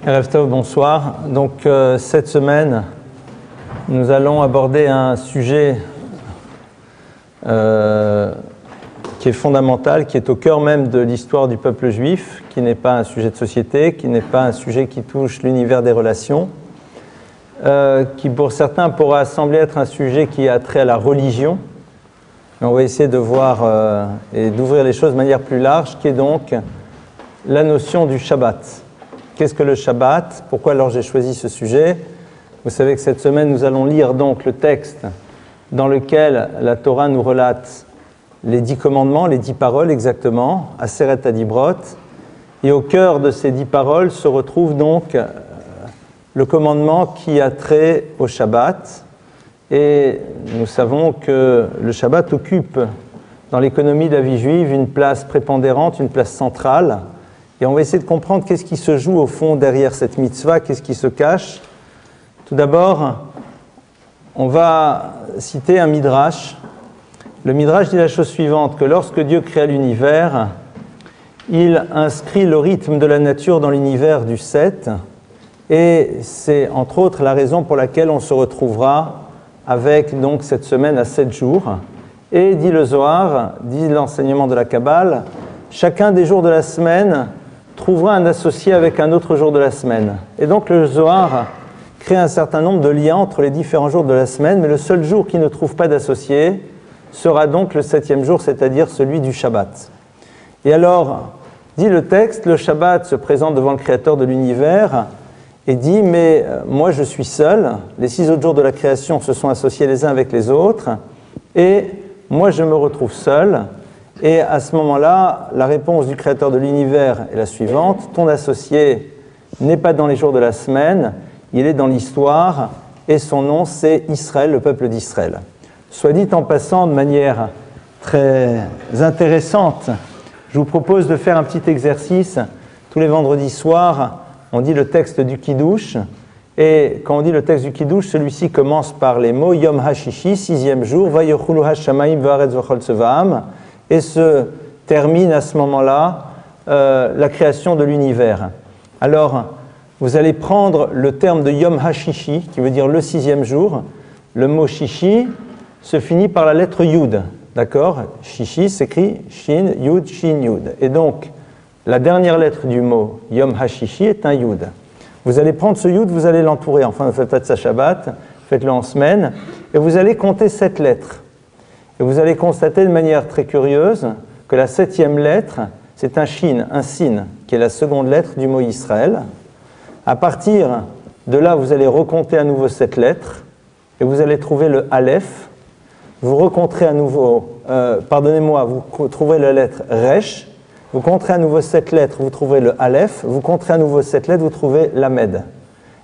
Erev Tov, bonsoir. Donc cette semaine, nous allons aborder un sujet qui est fondamental, qui est au cœur même de l'histoire du peuple juif, qui n'est pas un sujet de société, qui n'est pas un sujet qui touche l'univers des relations, qui pour certains pourra sembler être un sujet qui a trait à la religion. Mais on va essayer de voir et d'ouvrir les choses de manière plus large, qui est donc la notion du Shabbat. Qu'est-ce que le Shabbat? Pourquoi alors j'ai choisi ce sujet? Vous savez que cette semaine, nous allons lire donc le texte dans lequel la Torah nous relate les 10 commandements, les 10 paroles exactement, Aseret Adibrot. Et au cœur de ces 10 paroles se retrouve donc le commandement qui a trait au Shabbat. Et nous savons que le Shabbat occupe dans l'économie de la vie juive une place prépondérante, une place centrale. Et on va essayer de comprendre qu'est-ce qui se joue au fond derrière cette mitzvah, qu'est-ce qui se cache. Tout d'abord, on va citer un midrash. Le midrash dit la chose suivante, que lorsque Dieu créa l'univers, il inscrit le rythme de la nature dans l'univers du 7, et c'est entre autres la raison pour laquelle on se retrouvera avec donc cette semaine à 7 jours. Et dit le Zohar, dit l'enseignement de la Kabbale, chacun des jours de la semaine trouvera un associé avec un autre jour de la semaine. Et donc le Zohar crée un certain nombre de liens entre les différents jours de la semaine, mais le seul jour qui ne trouve pas d'associé sera donc le 7e jour, c'est-à-dire celui du Shabbat. Et alors, dit le texte, le Shabbat se présente devant le Créateur de l'univers et dit « Mais moi je suis seul, les 6 autres jours de la création se sont associés les uns avec les autres, et moi je me retrouve seul. » Et à ce moment-là, la réponse du Créateur de l'univers est la suivante. Ton associé n'est pas dans les jours de la semaine, il est dans l'histoire, et son nom c'est Israël, le peuple d'Israël. Soit dit en passant de manière très intéressante, je vous propose de faire un petit exercice. Tous les vendredis soirs, on dit le texte du Kiddush, et quand on dit le texte du Kiddush, celui-ci commence par les mots Yom HaShishi, 6e jour, Vayochulu HaShamayim Va'aretz V'chol Tzevaam, et se termine à ce moment-là la création de l'univers. Alors, vous allez prendre le terme de Yom HaShishi, qui veut dire le 6e jour. Le mot Shishi se finit par la lettre Yud, d'accord? Shishi s'écrit Shin, Yud, Shin, Yud. Et donc, la dernière lettre du mot Yom HaShishi est un Yud. Vous allez prendre ce Yud, vous allez l'entourer, enfin ne faites pas de sa Shabbat, faites-le en semaine, et vous allez compter 7 lettres. Et vous allez constater de manière très curieuse que la 7e lettre, c'est un Shin, un Sin, qui est la seconde lettre du mot Israël. À partir de là, vous allez recompter à nouveau 7 lettres, et vous allez trouver le Aleph. Vous recompterez à nouveau, vous trouverez la lettre Resh. Vous compterez à nouveau 7 lettres, vous trouverez le Aleph. Vous compterez à nouveau 7 lettres, vous trouvez l'Amed.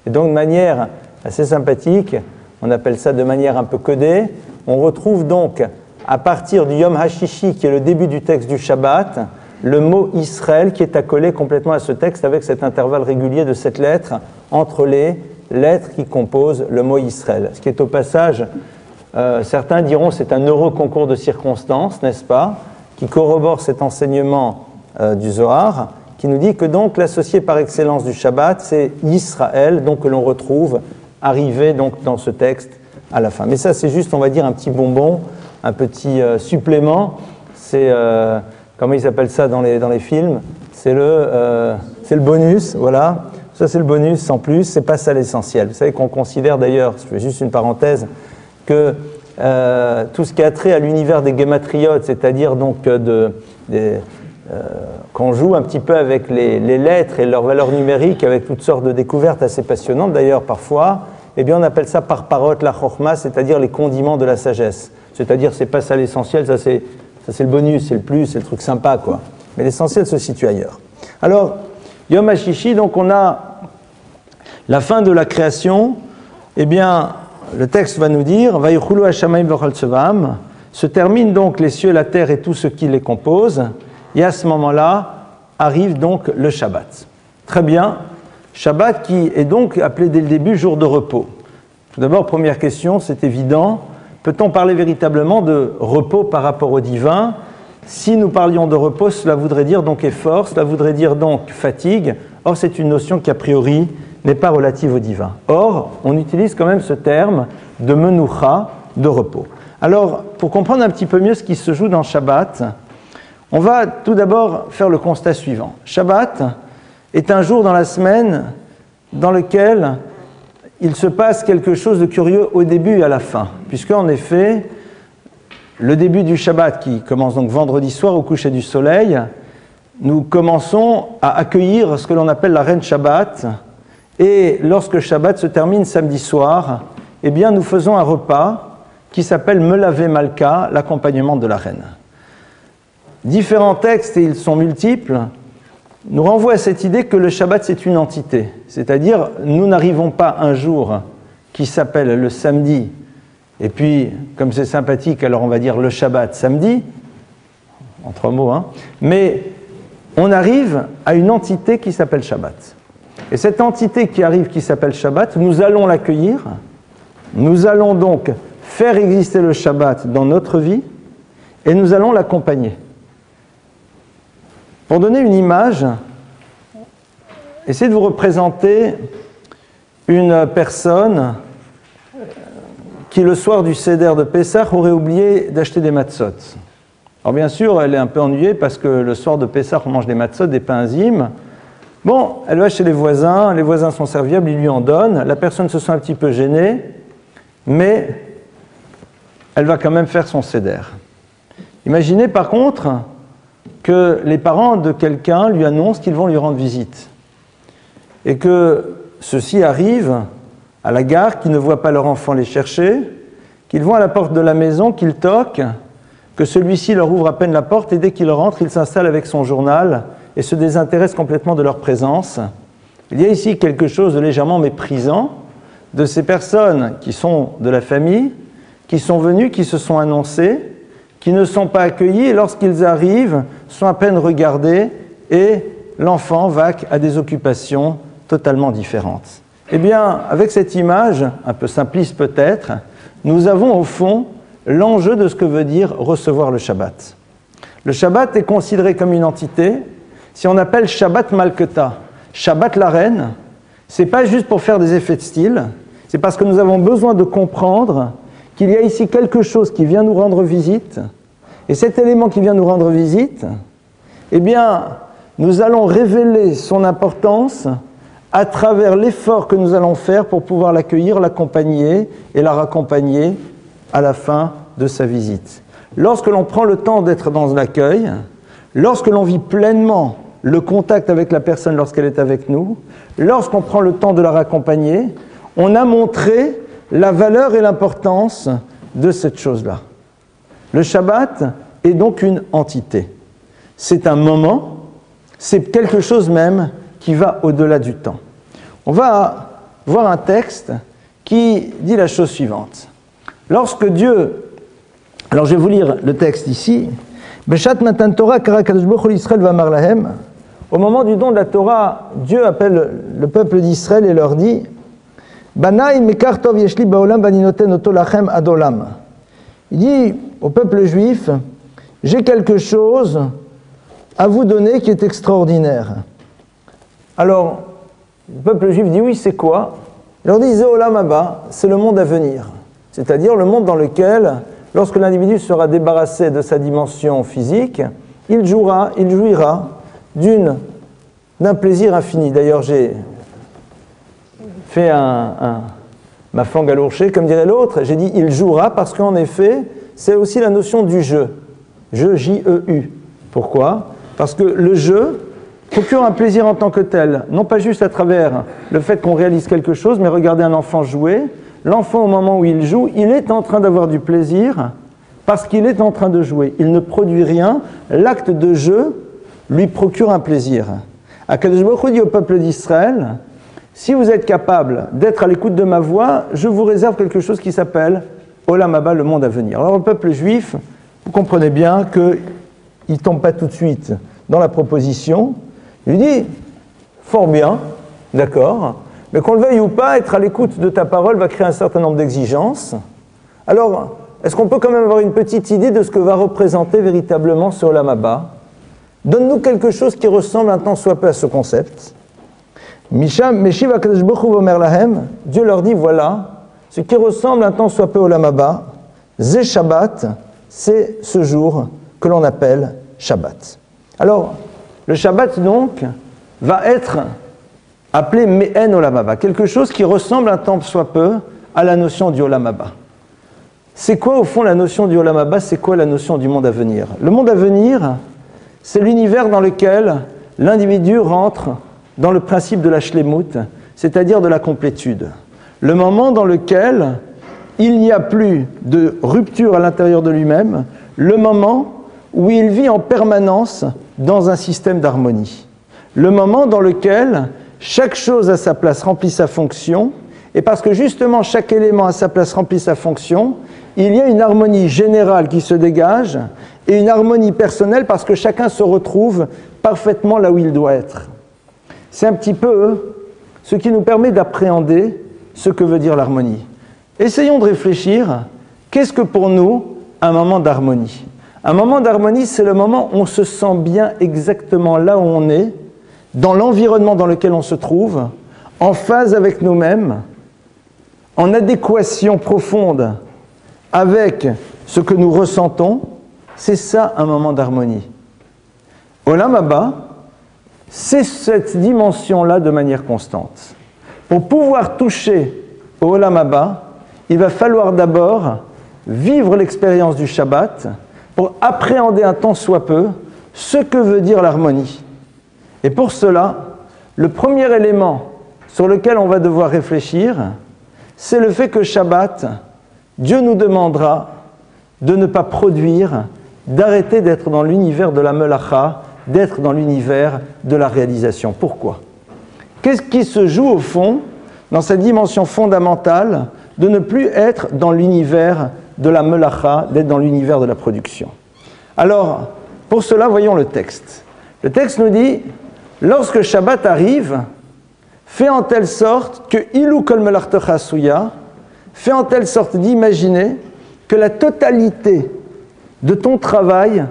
Et donc, de manière assez sympathique, on appelle ça de manière un peu codée, on retrouve donc, à partir du Yom HaShishi, qui est le début du texte du Shabbat, le mot Israël qui est accolé complètement à ce texte avec cet intervalle régulier de 7 lettres entre les lettres qui composent le mot Israël. Ce qui est au passage, certains diront c'est un heureux concours de circonstances, n'est-ce pas, qui corrobore cet enseignement du Zohar, qui nous dit que donc l'associé par excellence du Shabbat, c'est Israël, donc que l'on retrouve arrivé donc dans ce texte à la fin. Mais ça, c'est juste, on va dire, un petit bonbon, un petit supplément. C'est, comment ils appellent ça dans les films? C'est le bonus, voilà. Ça, c'est le bonus en plus, c'est pas ça l'essentiel. Vous savez qu'on considère d'ailleurs, je fais juste une parenthèse, que tout ce qui a trait à l'univers des gématriotes, c'est-à-dire donc qu'on joue un petit peu avec les lettres et leurs valeurs numériques, avec toutes sortes de découvertes assez passionnantes d'ailleurs parfois, eh bien on appelle ça par parot la chokhma, c'est-à-dire les condiments de la sagesse. C'est-à-dire c'est pas ça l'essentiel, ça c'est le bonus, c'est le plus, c'est le truc sympa quoi. Mais l'essentiel se situe ailleurs. Alors, Yom HaShishi, donc on a la fin de la création, eh bien le texte va nous dire Vayochulu HaShamayim V'chol Tzevaam, se terminent donc les cieux, la terre et tout ce qui les compose, et à ce moment-là arrive donc le Shabbat. Très bien. Shabbat qui est donc appelé dès le début jour de repos. Tout d'abord, première question, c'est évident. Peut-on parler véritablement de repos par rapport au divin? Si nous parlions de repos, cela voudrait dire donc effort, cela voudrait dire donc fatigue. Or, c'est une notion qui, a priori, n'est pas relative au divin. Or, on utilise quand même ce terme de menoucha, de repos. Alors, pour comprendre un petit peu mieux ce qui se joue dans Shabbat, on va tout d'abord faire le constat suivant. Shabbat est un jour dans la semaine dans lequel il se passe quelque chose de curieux au début et à la fin, puisque en effet, le début du Shabbat, qui commence donc vendredi soir au coucher du soleil, nous commençons à accueillir ce que l'on appelle la reine Shabbat, et lorsque Shabbat se termine samedi soir, eh bien nous faisons un repas qui s'appelle Melavé Malka, l'accompagnement de la reine. Différents textes, et ils sont multiples, nous renvoient à cette idée que le Shabbat c'est une entité, c'est-à-dire nous n'arrivons pas un jour qui s'appelle le samedi, et puis comme c'est sympathique alors on va dire le Shabbat samedi, en 3 mots, hein, mais on arrive à une entité qui s'appelle Shabbat. Et cette entité qui arrive, qui s'appelle Shabbat, nous allons l'accueillir, nous allons donc faire exister le Shabbat dans notre vie, et nous allons l'accompagner. Pour donner une image, essayez de vous représenter une personne qui, le soir du Seder de Pessah, aurait oublié d'acheter des matzot. Alors bien sûr, elle est un peu ennuyée parce que le soir de Pessah, on mange des matzot, des pains azimes. Bon, elle va chez les voisins sont serviables, ils lui en donnent, la personne se sent un petit peu gênée, mais elle va quand même faire son Seder. Imaginez par contre que les parents de quelqu'un lui annoncent qu'ils vont lui rendre visite et que ceux-ci arrivent à la gare, qu'ils ne voient pas leur enfant les chercher, qu'ils vont à la porte de la maison, qu'ils toquent, que celui-ci leur ouvre à peine la porte et dès qu'il rentre, il s'installe avec son journal et se désintéresse complètement de leur présence. Il y a ici quelque chose de légèrement méprisant de ces personnes qui sont de la famille, qui sont venues, qui se sont annoncées, qui ne sont pas accueillis et lorsqu'ils arrivent, sont à peine regardés et l'enfant vaque à des occupations totalement différentes. Eh bien, avec cette image, un peu simpliste peut-être, nous avons au fond l'enjeu de ce que veut dire recevoir le Shabbat. Le Shabbat est considéré comme une entité. Si on appelle Shabbat Malketa, Shabbat la reine, c'est pas juste pour faire des effets de style, c'est parce que nous avons besoin de comprendre qu'il y a ici quelque chose qui vient nous rendre visite, et cet élément qui vient nous rendre visite, eh bien, nous allons révéler son importance à travers l'effort que nous allons faire pour pouvoir l'accueillir, l'accompagner et la raccompagner à la fin de sa visite. Lorsque l'on prend le temps d'être dans l'accueil, lorsque l'on vit pleinement le contact avec la personne lorsqu'elle est avec nous, lorsqu'on prend le temps de la raccompagner, on a montré la valeur et l'importance de cette chose-là. Le Shabbat est donc une entité. C'est un moment, c'est quelque chose même qui va au-delà du temps. On va voir un texte qui dit la chose suivante. Lorsque Dieu, alors je vais vous lire le texte ici, au moment du don de la Torah, Dieu appelle le peuple d'Israël et leur dit il dit au peuple juif, j'ai quelque chose à vous donner qui est extraordinaire. Alors, le peuple juif dit oui, c'est quoi? Il leur dit Zéolam Haba, c'est le monde à venir. C'est-à-dire le monde dans lequel, lorsque l'individu sera débarrassé de sa dimension physique, il jouira d'un plaisir infini. D'ailleurs, j'ai fait ma fangue à l'ourcher, comme dirait l'autre, j'ai dit il jouera parce qu'en effet, c'est aussi la notion du jeu. Jeu, J-E-U. Pourquoi? Parce que le jeu procure un plaisir en tant que tel, non pas juste à travers le fait qu'on réalise quelque chose, mais regardez un enfant jouer. L'enfant, au moment où il joue, il est en train d'avoir du plaisir parce qu'il est en train de jouer. Il ne produit rien. L'acte de jeu lui procure un plaisir. Akadosh Baruch Hu dit au peuple d'Israël, si vous êtes capable d'être à l'écoute de ma voix, je vous réserve quelque chose qui s'appelle Olam Haba, le monde à venir. Alors le peuple juif, vous comprenez bien qu'il ne tombe pas tout de suite dans la proposition. Il dit, fort bien, d'accord, mais qu'on le veuille ou pas, être à l'écoute de ta parole va créer un certain nombre d'exigences. Alors, est-ce qu'on peut quand même avoir une petite idée de ce que va représenter véritablement ce Olam Haba? Donne-nous quelque chose qui ressemble un tant soit peu à ce concept. Meshiv HaKadosh Baruch Hu v'omer lahem, Dieu leur dit, voilà, ce qui ressemble un tant soit peu au Olam Haba, Zé Shabbat, c'est ce jour que l'on appelle Shabbat. Alors, le Shabbat donc va être appelé Me'en Olam Haba, quelque chose qui ressemble un tant soit peu à la notion du Olam Haba. C'est quoi au fond la notion du Olam Haba? C'est quoi la notion du monde à venir? Le monde à venir, c'est l'univers dans lequel l'individu rentre dans le principe de la shlemut, c'est-à-dire de la complétude. Le moment dans lequel il n'y a plus de rupture à l'intérieur de lui-même, le moment où il vit en permanence dans un système d'harmonie. Le moment dans lequel chaque chose à sa place remplit sa fonction, et parce que justement chaque élément à sa place remplit sa fonction, il y a une harmonie générale qui se dégage et une harmonie personnelle parce que chacun se retrouve parfaitement là où il doit être. C'est un petit peu ce qui nous permet d'appréhender ce que veut dire l'harmonie. Essayons de réfléchir, qu'est-ce que pour nous un moment d'harmonie? Un moment d'harmonie, c'est le moment où on se sent bien exactement là où on est, dans l'environnement dans lequel on se trouve, en phase avec nous-mêmes, en adéquation profonde avec ce que nous ressentons. C'est ça un moment d'harmonie. Olam Haba, c'est cette dimension-là de manière constante. Pour pouvoir toucher au Olam Haba, il va falloir d'abord vivre l'expérience du Shabbat pour appréhender un tant soit peu ce que veut dire l'harmonie. Et pour cela, le premier élément sur lequel on va devoir réfléchir, c'est le fait que Shabbat, Dieu nous demandera de ne pas produire, d'arrêter d'être dans l'univers de la melacha, d'être dans l'univers de la réalisation. Pourquoi? Qu'est-ce qui se joue au fond dans cette dimension fondamentale de ne plus être dans l'univers de la melacha, d'être dans l'univers de la production? Alors, pour cela, voyons le texte. Le texte nous dit, lorsque Shabbat arrive, fais en telle sorte que Ilu kol melachtecha asuya, fais en telle sorte d'imaginer que la totalité de ton travail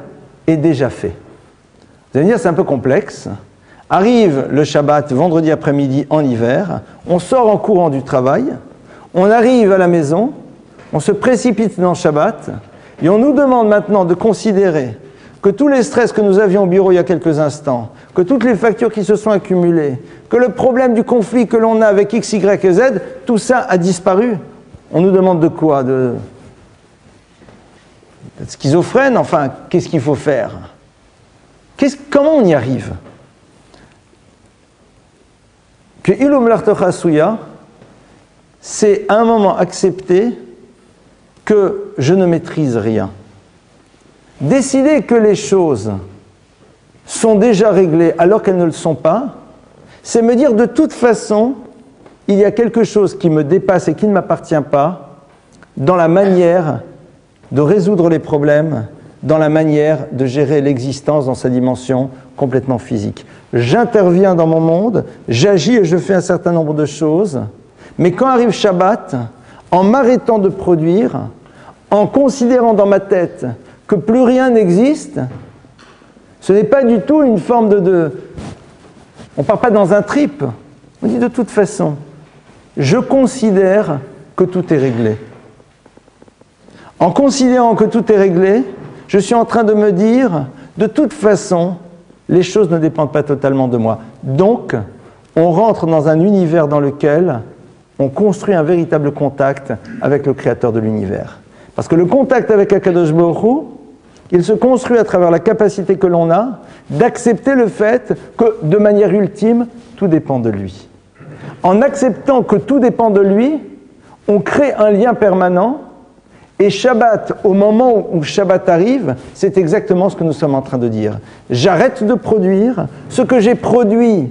est déjà fait. Vous allez me dire, c'est un peu complexe. Arrive le Shabbat, vendredi après-midi en hiver, on sort en courant du travail, on arrive à la maison, on se précipite dans le Shabbat, et on nous demande maintenant de considérer que tous les stress que nous avions au bureau il y a quelques instants, que toutes les factures qui se sont accumulées, que le problème du conflit que l'on a avec X, Y et Z, tout ça a disparu. On nous demande de quoi? D'être schizophrène? Enfin, qu'est-ce qu'il faut faire? Comment on y arrive? Que Ilum Lartocha Suya, c'est à un moment accepter que je ne maîtrise rien. Décider que les choses sont déjà réglées alors qu'elles ne le sont pas, c'est me dire de toute façon, il y a quelque chose qui me dépasse et qui ne m'appartient pas dans la manière de résoudre les problèmes, dans la manière de gérer l'existence dans sa dimension complètement physique. J'interviens dans mon monde, j'agis et je fais un certain nombre de choses, mais quand arrive Shabbat, en m'arrêtant de produire, en considérant dans ma tête que plus rien n'existe, ce n'est pas du tout une forme on ne part pas dans un trip, on dit de toute façon, je considère que tout est réglé. En considérant que tout est réglé, je suis en train de me dire, de toute façon, les choses ne dépendent pas totalement de moi. Donc, on rentre dans un univers dans lequel on construit un véritable contact avec le Créateur de l'univers. Parce que le contact avec Akadosh Baruch Hu, il se construit à travers la capacité que l'on a d'accepter le fait que, de manière ultime, tout dépend de lui. En acceptant que tout dépend de lui, on crée un lien permanent. Et Shabbat, au moment où Shabbat arrive, c'est exactement ce que nous sommes en train de dire. J'arrête de produire, ce que j'ai produit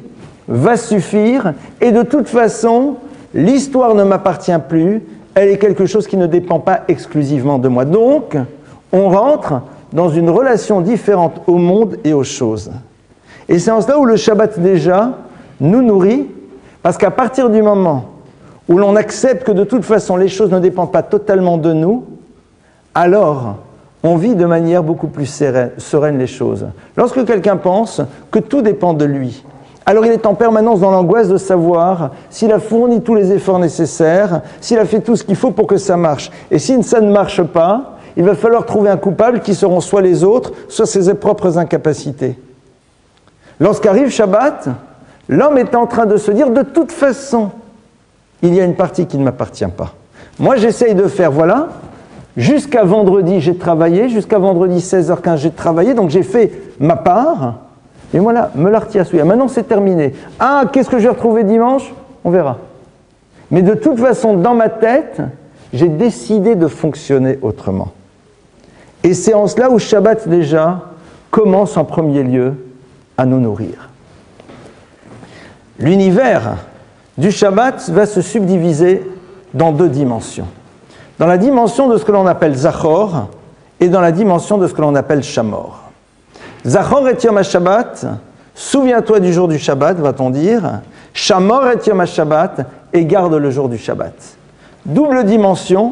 va suffire, et de toute façon, l'histoire ne m'appartient plus, elle est quelque chose qui ne dépend pas exclusivement de moi. Donc, on rentre dans une relation différente au monde et aux choses. Et c'est en cela où le Shabbat déjà nous nourrit, parce qu'à partir du moment où l'on accepte que de toute façon les choses ne dépendent pas totalement de nous, alors on vit de manière beaucoup plus sereine les choses. Lorsque quelqu'un pense que tout dépend de lui, alors il est en permanence dans l'angoisse de savoir s'il a fourni tous les efforts nécessaires, s'il a fait tout ce qu'il faut pour que ça marche. Et si ça ne marche pas, il va falloir trouver un coupable qui seront soit les autres, soit ses propres incapacités. Lorsqu'arrive Shabbat, l'homme est en train de se dire, de toute façon, il y a une partie qui ne m'appartient pas. Moi, j'essaye de faire, voilà, jusqu'à vendredi, j'ai travaillé, jusqu'à vendredi 16h15, j'ai travaillé, donc j'ai fait ma part, et voilà, me l'artiasouya. Maintenant, c'est terminé. Ah, qu'est-ce que je vais retrouver dimanche? On verra. Mais de toute façon, dans ma tête, j'ai décidé de fonctionner autrement. Et c'est en cela où Shabbat, déjà, commence en premier lieu à nous nourrir. L'univers du Shabbat va se subdiviser dans deux dimensions. Dans la dimension de ce que l'on appelle Zachor et dans la dimension de ce que l'on appelle Shamor. Zachor et Yom HaShabbat, souviens-toi du jour du Shabbat, va-t-on dire. Shamor et Yom HaShabbat, et garde le jour du Shabbat. Double dimension,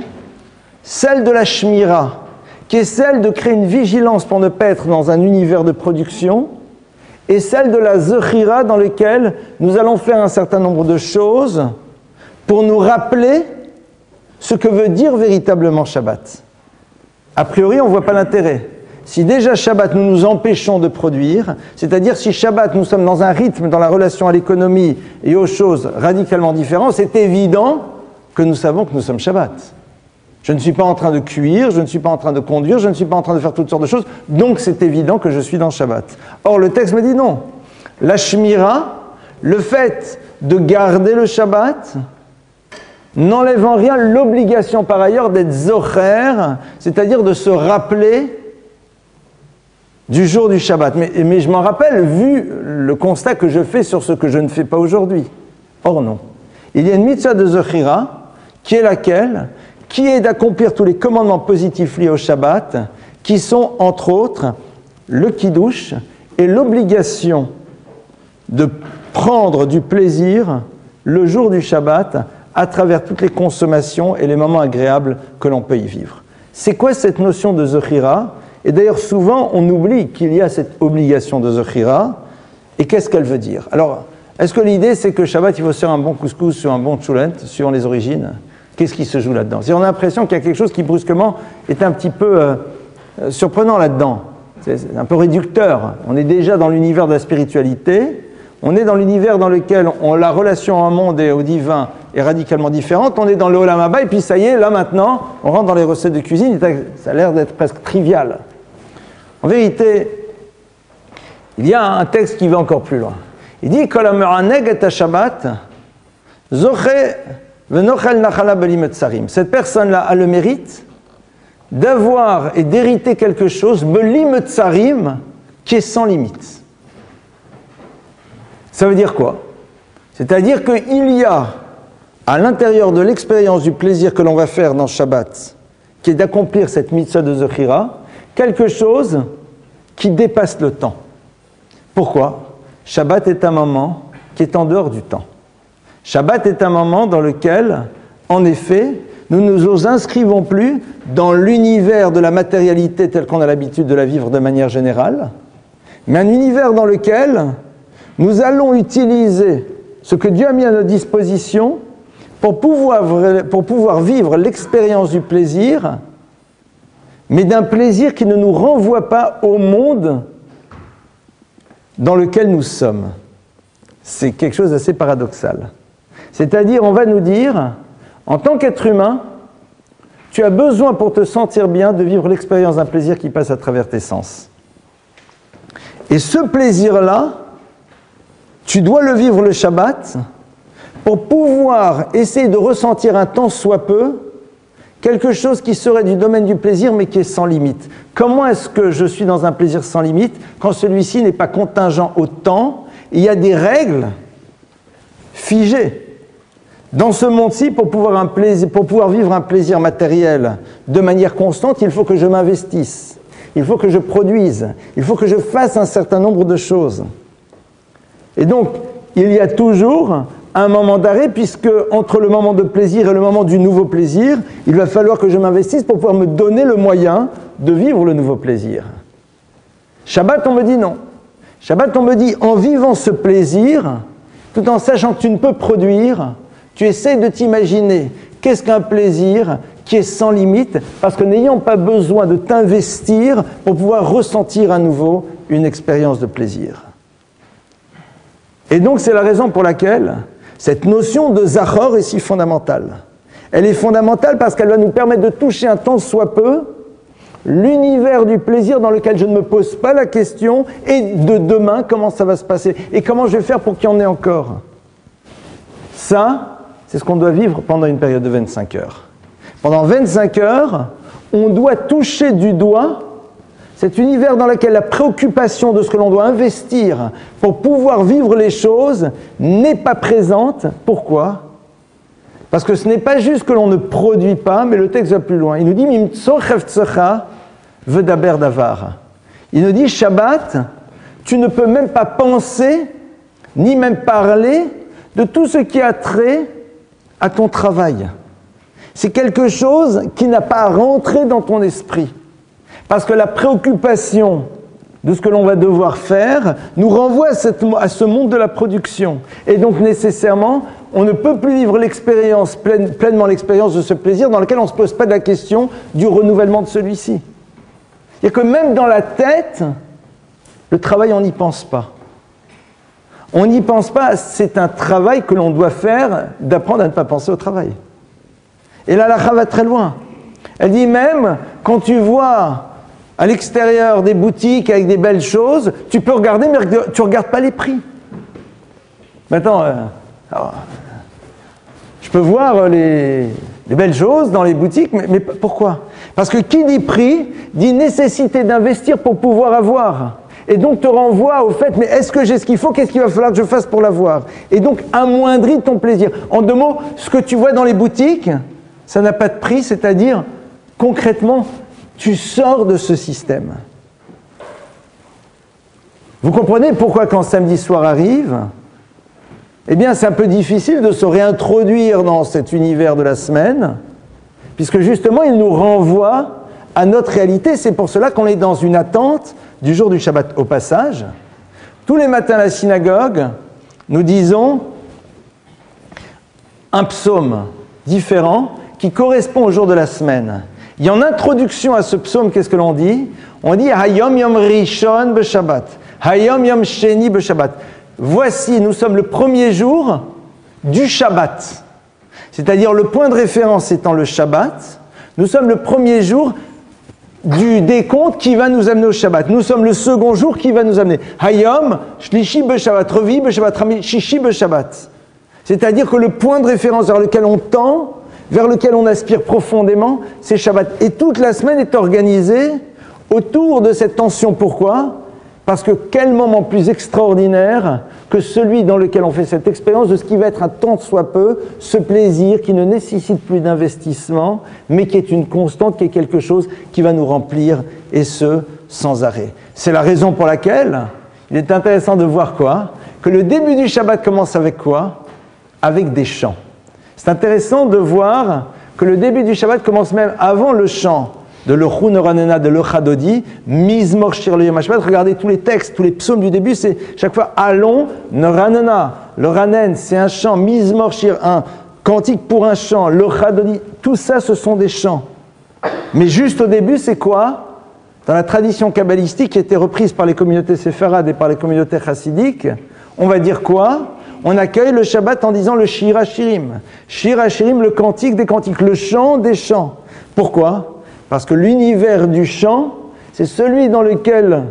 celle de la Shmira, qui est celle de créer une vigilance pour ne pas être dans un univers de production, et celle de la Zechira dans laquelle nous allons faire un certain nombre de choses pour nous rappeler ce que veut dire véritablement Shabbat. A priori, on ne voit pas l'intérêt. Si déjà Shabbat, nous nous empêchons de produire, c'est-à-dire si Shabbat, nous sommes dans un rythme, dans la relation à l'économie et aux choses radicalement différentes, c'est évident que nous savons que nous sommes Shabbat. Je ne suis pas en train de cuire, je ne suis pas en train de conduire, je ne suis pas en train de faire toutes sortes de choses, donc c'est évident que je suis dans Shabbat. Or, le texte me dit non. La Shmira, le fait de garder le Shabbat, n'enlève en rien l'obligation par ailleurs d'être zocher, c'est-à-dire de se rappeler du jour du Shabbat. Mais je m'en rappelle vu le constat que je fais sur ce que je ne fais pas aujourd'hui. Or non. Il y a une mitzvah de Zechira qui est laquelle? Qui est d'accomplir tous les commandements positifs liés au Shabbat, qui sont entre autres le Kiddush et l'obligation de prendre du plaisir le jour du Shabbat à travers toutes les consommations et les moments agréables que l'on peut y vivre. C'est quoi cette notion de Zechira? Et d'ailleurs, souvent, on oublie qu'il y a cette obligation de Zechira. Et qu'est-ce qu'elle veut dire? Alors, est-ce que l'idée, c'est que Shabbat, il faut se faire un bon couscous ou un bon tchoulet, suivant les origines? Qu'est-ce qui se joue là-dedans? On a l'impression qu'il y a quelque chose qui, brusquement, est un petit peu surprenant là-dedans. C'est un peu réducteur. On est déjà dans l'univers de la spiritualité. On est dans l'univers dans lequel la relation au monde et au divin est radicalement différente. On est dans le Olam Haba, et puis ça y est, là maintenant, on rentre dans les recettes de cuisine, et ça a l'air d'être presque trivial. En vérité, il y a un texte qui va encore plus loin. Il dit « Kol ha'me'aneg et ha-Shabbat, zoche v'nochel nachala beli metzarim » Cette personne-là a le mérite d'avoir et d'hériter quelque chose, beli metzarim, qui est sans limite. Ça veut dire quoi? C'est-à-dire qu'il y a, à l'intérieur de l'expérience du plaisir que l'on va faire dans Shabbat, qui est d'accomplir cette mitzvah de Zechira, quelque chose qui dépasse le temps. Pourquoi? Shabbat est un moment qui est en dehors du temps. Shabbat est un moment dans lequel, en effet, nous ne nous inscrivons plus dans l'univers de la matérialité tel qu'on a l'habitude de la vivre de manière générale, mais un univers dans lequel nous allons utiliser ce que Dieu a mis à notre disposition pour pouvoir vivre l'expérience du plaisir, mais d'un plaisir qui ne nous renvoie pas au monde dans lequel nous sommes. C'est quelque chose d'assez paradoxal. C'est-à-dire, on va nous dire, en tant qu'être humain, tu as besoin pour te sentir bien de vivre l'expérience d'un plaisir qui passe à travers tes sens. Et ce plaisir-là, tu dois le vivre le Shabbat pour pouvoir essayer de ressentir un tant soit peu quelque chose qui serait du domaine du plaisir mais qui est sans limite. Comment est-ce que je suis dans un plaisir sans limite quand celui-ci n'est pas contingent au temps? Il y a des règles figées. Dans ce monde-ci, pour pouvoir vivre un plaisir matériel de manière constante, il faut que je m'investisse, il faut que je produise, il faut que je fasse un certain nombre de choses. Et donc, il y a toujours un moment d'arrêt, puisque entre le moment de plaisir et le moment du nouveau plaisir, il va falloir que je m'investisse pour pouvoir me donner le moyen de vivre le nouveau plaisir. Shabbat, on me dit non. Shabbat, on me dit, en vivant ce plaisir, tout en sachant que tu ne peux produire, tu essaies de t'imaginer qu'est-ce qu'un plaisir qui est sans limite, parce que n'ayant pas besoin de t'investir pour pouvoir ressentir à nouveau une expérience de plaisir. Et donc c'est la raison pour laquelle cette notion de Zachor est si fondamentale. Elle est fondamentale parce qu'elle va nous permettre de toucher un tant soit peu l'univers du plaisir dans lequel je ne me pose pas la question et de demain, comment ça va se passer et comment je vais faire pour qu'il y en ait encore. Ça, c'est ce qu'on doit vivre pendant une période de 25 heures. Pendant 25 heures, on doit toucher du doigt cet univers dans lequel la préoccupation de ce que l'on doit investir pour pouvoir vivre les choses n'est pas présente. Pourquoi ? Parce que ce n'est pas juste que l'on ne produit pas, mais le texte va plus loin. Il nous dit « Mimtso chevtsecha vedaber davar ». Il nous dit « Shabbat, tu ne peux même pas penser, ni même parler de tout ce qui a trait à ton travail. » C'est quelque chose qui n'a pas à rentrer dans ton esprit. Parce que la préoccupation de ce que l'on va devoir faire nous renvoie à ce monde de la production. Et donc nécessairement, on ne peut plus vivre l'expérience, pleinement l'expérience de ce plaisir dans lequel on ne se pose pas de la question du renouvellement de celui-ci. Il y a que même dans la tête, le travail, on n'y pense pas. On n'y pense pas, c'est un travail que l'on doit faire d'apprendre à ne pas penser au travail. Et là, la va très loin. Elle dit même, quand tu vois à l'extérieur des boutiques avec des belles choses, tu peux regarder, mais tu ne regardes pas les prix. Maintenant, je peux voir les belles choses dans les boutiques, mais pourquoi ? Parce que qui dit prix, dit nécessité d'investir pour pouvoir avoir. Et donc te renvoie au fait, mais est-ce que j'ai ce qu'il faut ? Qu'est-ce qu'il va falloir que je fasse pour l'avoir ? Et donc amoindrit ton plaisir. En deux mots, ce que tu vois dans les boutiques, ça n'a pas de prix, c'est-à-dire, concrètement, tu sors de ce système. Vous comprenez pourquoi quand samedi soir arrive, eh bien c'est un peu difficile de se réintroduire dans cet univers de la semaine, puisque justement il nous renvoie à notre réalité. C'est pour cela qu'on est dans une attente du jour du Shabbat. Au passage, tous les matins à la synagogue, nous disons un psaume différent qui correspond au jour de la semaine. Et en introduction à ce psaume, qu'est-ce que l'on dit ? On dit « Hayom Yom Rishon B'Shabbat » « Hayom Yom Sheni B'Shabbat » Voici, nous sommes le premier jour du Shabbat. C'est-à-dire le point de référence étant le Shabbat, nous sommes le premier jour du décompte qui va nous amener au Shabbat. Nous sommes le second jour qui va nous amener. Hayom Shlishi B'Shabbat, Revi B'Shabbat, Rami Shishi B'Shabbat. C'est-à-dire que le point de référence vers lequel on tend, vers lequel on aspire profondément, c'est Shabbat. Et toute la semaine est organisée autour de cette tension. Pourquoi ? Parce que quel moment plus extraordinaire que celui dans lequel on fait cette expérience de ce qui va être un tant soit peu, ce plaisir qui ne nécessite plus d'investissement, mais qui est une constante, qui est quelque chose qui va nous remplir, et ce, sans arrêt. C'est la raison pour laquelle il est intéressant de voir quoi ? Que le début du Shabbat commence avec quoi ? Avec des chants. C'est intéressant de voir que le début du Shabbat commence même avant le chant de l'Echou Noranena, de l'Echadodi, Mizmor Shir le Yom HaShabbat. Regardez tous les textes, tous les psaumes du début, c'est chaque fois Allons, Noranena. Le Ranen, c'est un chant, Mizmor Shir, un cantique pour un chant, l'Echadodi, tout ça, ce sont des chants. Mais juste au début, c'est quoi ? Dans la tradition kabbalistique qui a été reprise par les communautés séfarades et par les communautés chassidiques, on va dire quoi ? On accueille le Shabbat en disant le Shir HaShirim. Shir HaShirim, le cantique des cantiques, le chant des chants. Pourquoi ? Parce que l'univers du chant, c'est celui dans lequel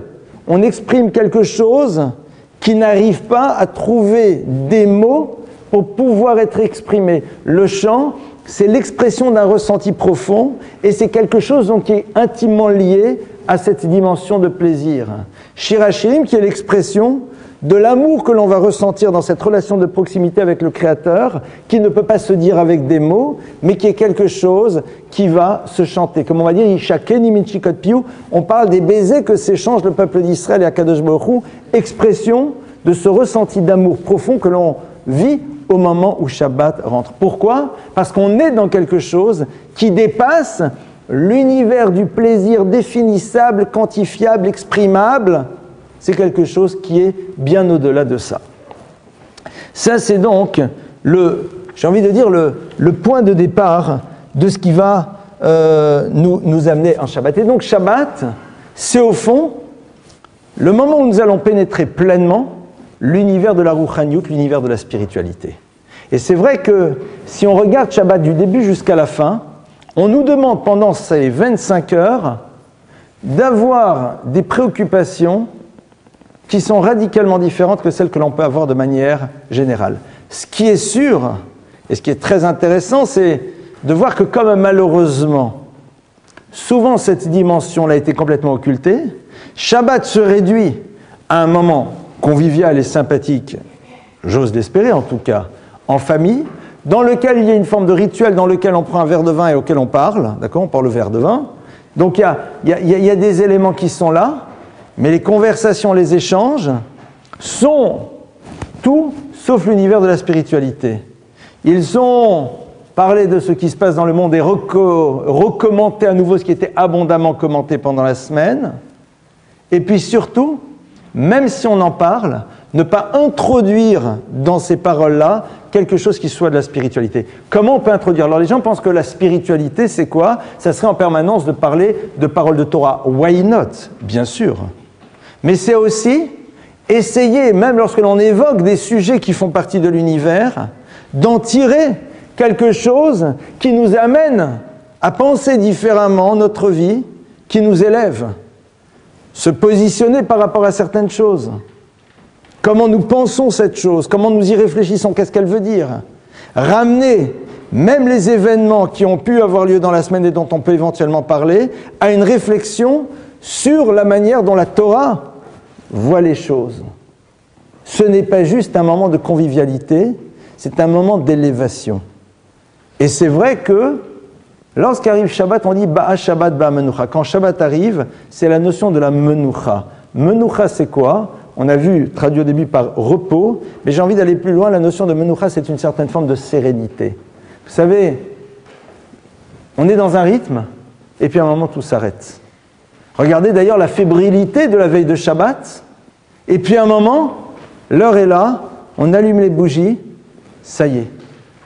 on exprime quelque chose qui n'arrive pas à trouver des mots pour pouvoir être exprimé. Le chant, c'est l'expression d'un ressenti profond et c'est quelque chose donc qui est intimement lié à cette dimension de plaisir. Shir HaShirim, qui est l'expression de l'amour que l'on va ressentir dans cette relation de proximité avec le Créateur, qui ne peut pas se dire avec des mots, mais qui est quelque chose qui va se chanter. Comme on va dire, Yishakeni Minchikot Piu, on parle des baisers que s'échangent le peuple d'Israël et Akadosh Baruch Hu, expression de ce ressenti d'amour profond que l'on vit au moment où Shabbat rentre. Pourquoi ? Parce qu'on est dans quelque chose qui dépasse l'univers du plaisir définissable, quantifiable, exprimable, c'est quelque chose qui est bien au-delà de ça. Ça, c'est donc j'ai envie de dire, le point de départ de ce qui va nous amener en Shabbat. Et donc, Shabbat, c'est au fond le moment où nous allons pénétrer pleinement l'univers de la Rouchaniout, l'univers de la spiritualité. Et c'est vrai que si on regarde Shabbat du début jusqu'à la fin, on nous demande pendant ces 25 heures d'avoir des préoccupations qui sont radicalement différentes que celles que l'on peut avoir de manière générale. Ce qui est sûr, et ce qui est très intéressant, c'est de voir que comme malheureusement, souvent cette dimension-là a été complètement occultée, Shabbat se réduit à un moment convivial et sympathique, j'ose l'espérer en tout cas, en famille, dans lequel il y a une forme de rituel, dans lequel on prend un verre de vin et auquel on parle, d'accord, on parle le verre de vin. Donc il y a des éléments qui sont là, mais les conversations, les échanges sont tout sauf l'univers de la spiritualité. Ils ont parlé de ce qui se passe dans le monde et recommenter à nouveau ce qui était abondamment commenté pendant la semaine. Et puis surtout, même si on en parle, ne pas introduire dans ces paroles-là quelque chose qui soit de la spiritualité. Comment on peut introduire? Alors les gens pensent que la spiritualité, c'est quoi? Ça serait en permanence de parler de paroles de Torah. Why not? Bien sûr. Mais c'est aussi essayer, même lorsque l'on évoque des sujets qui font partie de l'univers, d'en tirer quelque chose qui nous amène à penser différemment notre vie, qui nous élève. Se positionner par rapport à certaines choses. Comment nous pensons cette chose, comment nous y réfléchissons, qu'est-ce qu'elle veut dire? Ramener même les événements qui ont pu avoir lieu dans la semaine et dont on peut éventuellement parler à une réflexion sur la manière dont la Torah voit les choses. Ce n'est pas juste un moment de convivialité, c'est un moment d'élévation. Et c'est vrai que lorsqu'arrive Shabbat, on dit Ba'a Shabbat Ba'a Menoucha. Quand Shabbat arrive, c'est la notion de la Menoucha. Menoucha, c'est quoi? On a vu, traduit au début par repos, mais j'ai envie d'aller plus loin. La notion de Menoucha, c'est une certaine forme de sérénité. Vous savez, on est dans un rythme, et puis à un moment, tout s'arrête. Regardez d'ailleurs la fébrilité de la veille de Shabbat, et puis à un moment, l'heure est là, on allume les bougies, ça y est.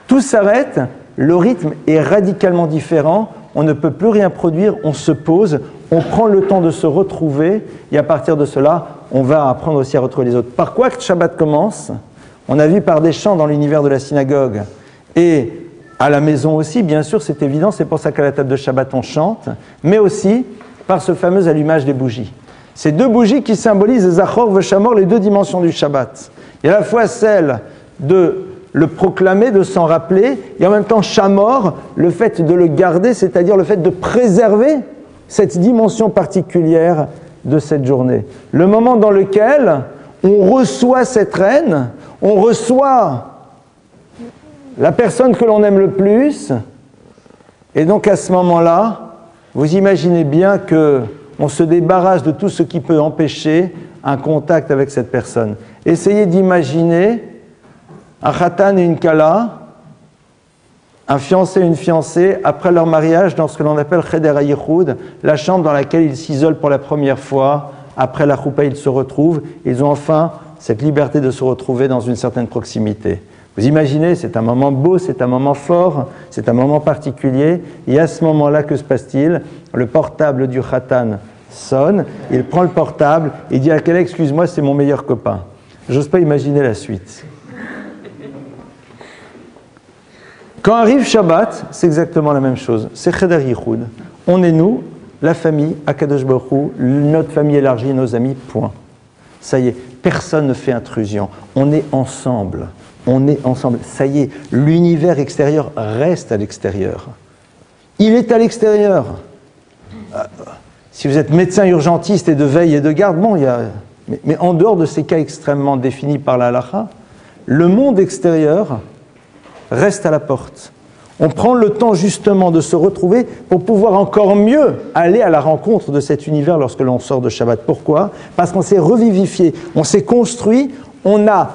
Tout s'arrête, le rythme est radicalement différent, on ne peut plus rien produire, on se pose, on prend le temps de se retrouver, et à partir de cela, on va apprendre aussi à retrouver les autres. Par quoi que Shabbat commence? On a vu par des chants dans l'univers de la synagogue, et à la maison aussi, bien sûr, c'est évident, c'est pour ça qu'à la table de Shabbat on chante, mais aussi par ce fameux allumage des bougies. Ces deux bougies qui symbolisent Zachor Veshamor, les deux dimensions du Shabbat. Il y a à la fois celle de le proclamer, de s'en rappeler, et en même temps Shamor, le fait de le garder, c'est-à-dire le fait de préserver cette dimension particulière de cette journée. Le moment dans lequel on reçoit cette reine, on reçoit la personne que l'on aime le plus, et donc à ce moment-là, vous imaginez bien qu'on se débarrasse de tout ce qui peut empêcher un contact avec cette personne. Essayez d'imaginer un khatan et une kala, un fiancé et une fiancée, après leur mariage, dans ce que l'on appelle Cheder HaYichud, la chambre dans laquelle ils s'isolent pour la première fois. Après la choupa, ils se retrouvent. Ils ont enfin cette liberté de se retrouver dans une certaine proximité. Vous imaginez, c'est un moment beau, c'est un moment fort, c'est un moment particulier. Et à ce moment-là, que se passe-t-il? Le portable du khatan sonne, il prend le portable, il dit à Kala, excuse-moi, c'est mon meilleur copain. J'ose pas imaginer la suite. Quand arrive Shabbat, c'est exactement la même chose. C'est Cheder Yichud. On est nous, la famille, Akadosh Baruch Hu, notre famille élargie, nos amis, point. Ça y est, personne ne fait intrusion. On est ensemble. On est ensemble. Ça y est, l'univers extérieur reste à l'extérieur. Il est à l'extérieur. Si vous êtes médecin urgentiste et de veille et de garde, bon, mais en dehors de ces cas extrêmement définis par la halakha, le monde extérieur reste à la porte. On prend le temps justement de se retrouver pour pouvoir encore mieux aller à la rencontre de cet univers lorsque l'on sort de Shabbat. Pourquoi? Parce qu'on s'est revivifié, on s'est construit, on a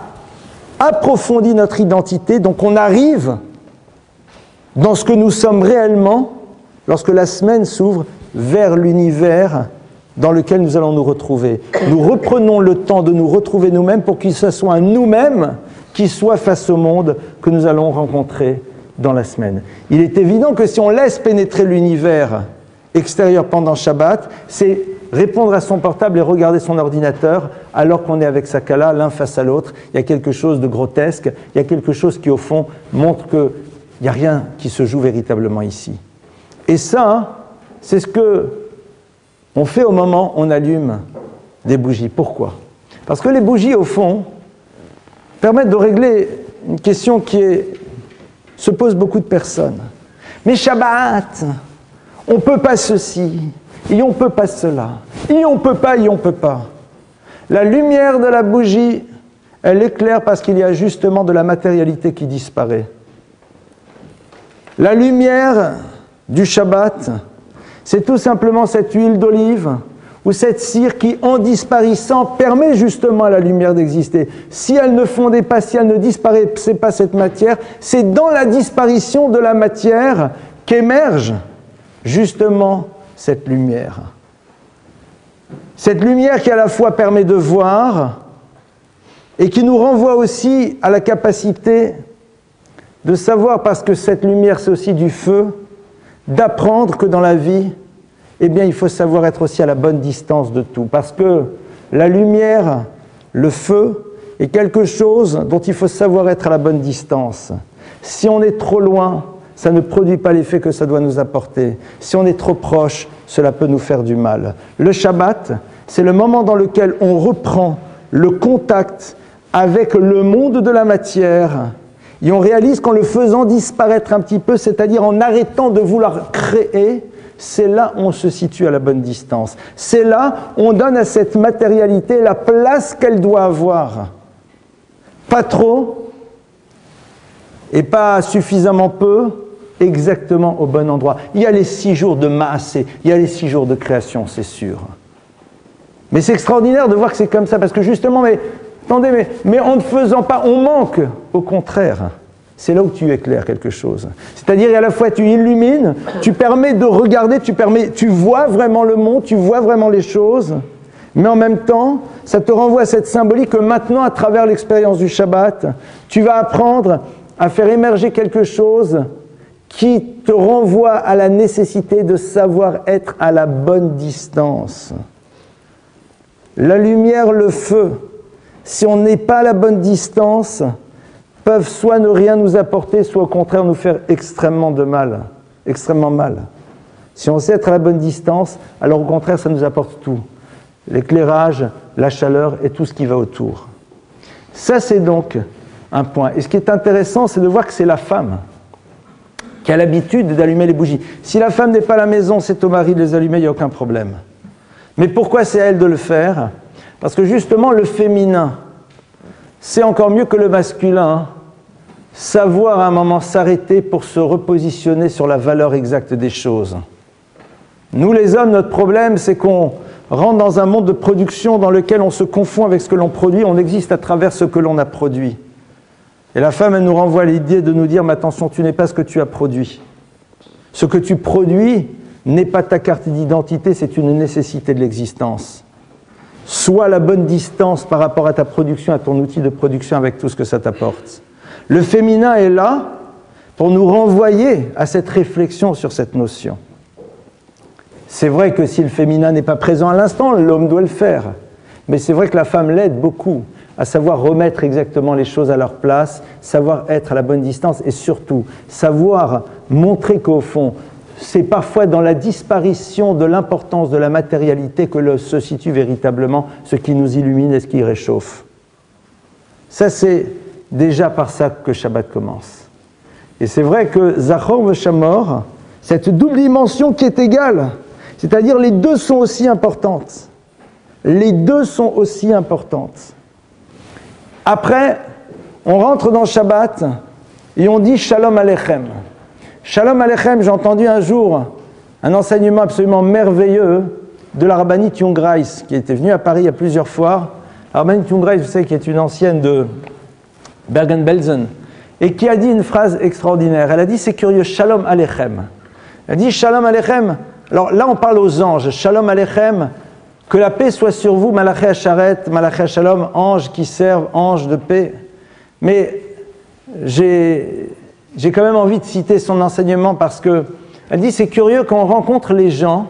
approfondi notre identité, donc on arrive dans ce que nous sommes réellement lorsque la semaine s'ouvre vers l'univers dans lequel nous allons nous retrouver. Nous reprenons le temps de nous retrouver nous-mêmes pour que ce soit un nous-mêmes qui soit face au monde que nous allons rencontrer dans la semaine. Il est évident que si on laisse pénétrer l'univers extérieur pendant Shabbat, c'est répondre à son portable et regarder son ordinateur alors qu'on est avec sa kala l'un face à l'autre. Il y a quelque chose de grotesque, il y a quelque chose qui au fond montre qu'il n'y a rien qui se joue véritablement ici. Et ça, c'est ce que on fait au moment où on allume des bougies. Pourquoi? Parce que les bougies, au fond, permettent de régler une question se pose beaucoup de personnes. Mais Shabbat, on ne peut pas ceci, et on ne peut pas cela, et on ne peut pas, et on ne peut pas. La lumière de la bougie, elle éclaire parce qu'il y a justement de la matérialité qui disparaît. La lumière du Shabbat, c'est tout simplement cette huile d'olive ou cette cire qui, en disparaissant, permet justement à la lumière d'exister. Si elle ne fondait pas, si elle ne disparaissait pas cette matière, c'est dans la disparition de la matière qu'émerge justement cette lumière. Cette lumière qui à la fois permet de voir et qui nous renvoie aussi à la capacité de savoir, parce que cette lumière c'est aussi du feu, d'apprendre que dans la vie, eh bien, il faut savoir être aussi à la bonne distance de tout. Parce que la lumière, le feu, est quelque chose dont il faut savoir être à la bonne distance. Si on est trop loin, ça ne produit pas l'effet que ça doit nous apporter. Si on est trop proche, cela peut nous faire du mal. Le Shabbat, c'est le moment dans lequel on reprend le contact avec le monde de la matière et on réalise qu'en le faisant disparaître un petit peu, c'est-à-dire en arrêtant de vouloir créer, c'est là où on se situe à la bonne distance. C'est là où on donne à cette matérialité la place qu'elle doit avoir. Pas trop et pas suffisamment peu, exactement au bon endroit. Il y a les 6 jours de maasé, il y a les 6 jours de création, c'est sûr. Mais c'est extraordinaire de voir que c'est comme ça, parce que justement, attendez, mais en ne faisant pas, on manque, au contraire. C'est là où tu éclaires quelque chose. C'est-à-dire, à la fois, tu illumines, tu permets de regarder, tu vois vraiment le monde, tu vois vraiment les choses, mais en même temps, ça te renvoie à cette symbolique que maintenant, à travers l'expérience du Shabbat, tu vas apprendre à faire émerger quelque chose qui te renvoie à la nécessité de savoir être à la bonne distance. La lumière, le feu, si on n'est pas à la bonne distance, peuvent soit ne rien nous apporter, soit au contraire nous faire extrêmement mal. Si on sait être à la bonne distance, alors au contraire ça nous apporte tout. L'éclairage, la chaleur et tout ce qui va autour. Ça c'est donc un point. Et ce qui est intéressant, c'est de voir que c'est la femme qui a l'habitude d'allumer les bougies. Si la femme n'est pas à la maison, c'est au mari de les allumer, il n'y a aucun problème. Mais pourquoi c'est à elle de le faire? Parce que justement le féminin, c'est encore mieux que le masculin, savoir à un moment s'arrêter pour se repositionner sur la valeur exacte des choses. Nous les hommes, notre problème, c'est qu'on rentre dans un monde de production dans lequel on se confond avec ce que l'on produit, on existe à travers ce que l'on a produit. Et la femme, elle nous renvoie à l'idée de nous dire, mais attention, tu n'es pas ce que tu as produit. Ce que tu produis n'est pas ta carte d'identité, c'est une nécessité de l'existence. Sois à la bonne distance par rapport à ta production, à ton outil de production avec tout ce que ça t'apporte. Le féminin est là pour nous renvoyer à cette réflexion sur cette notion. C'est vrai que si le féminin n'est pas présent à l'instant, l'homme doit le faire. Mais c'est vrai que la femme l'aide beaucoup à savoir remettre exactement les choses à leur place, savoir être à la bonne distance et surtout savoir montrer qu'au fond, c'est parfois dans la disparition de l'importance de la matérialité que se situe véritablement ce qui nous illumine et ce qui réchauffe. Ça, c'est déjà par ça que Shabbat commence. Et c'est vrai que Zachor v'Shamor, cette double dimension qui est égale, c'est-à-dire les deux sont aussi importantes. Les deux sont aussi importantes. Après, on rentre dans Shabbat et on dit Shalom Aleichem. Shalom Aleichem, j'ai entendu un jour un enseignement absolument merveilleux de la rabbinite Young Rice, qui était venue à Paris il y a plusieurs fois. La rabbinite Young Rice, vous savez, qui est une ancienne de Bergen-Belsen, et qui a dit une phrase extraordinaire. Elle a dit, c'est curieux, Shalom Aleichem. Elle a dit Shalom Aleichem. Alors là, on parle aux anges. Shalom Aleichem, Que la paix soit sur vous, Malaché Hacharet, Malaché Hachalom, anges qui servent, anges de paix. Mais j'ai quand même envie de citer son enseignement parce que elle dit c'est curieux quand on rencontre les gens,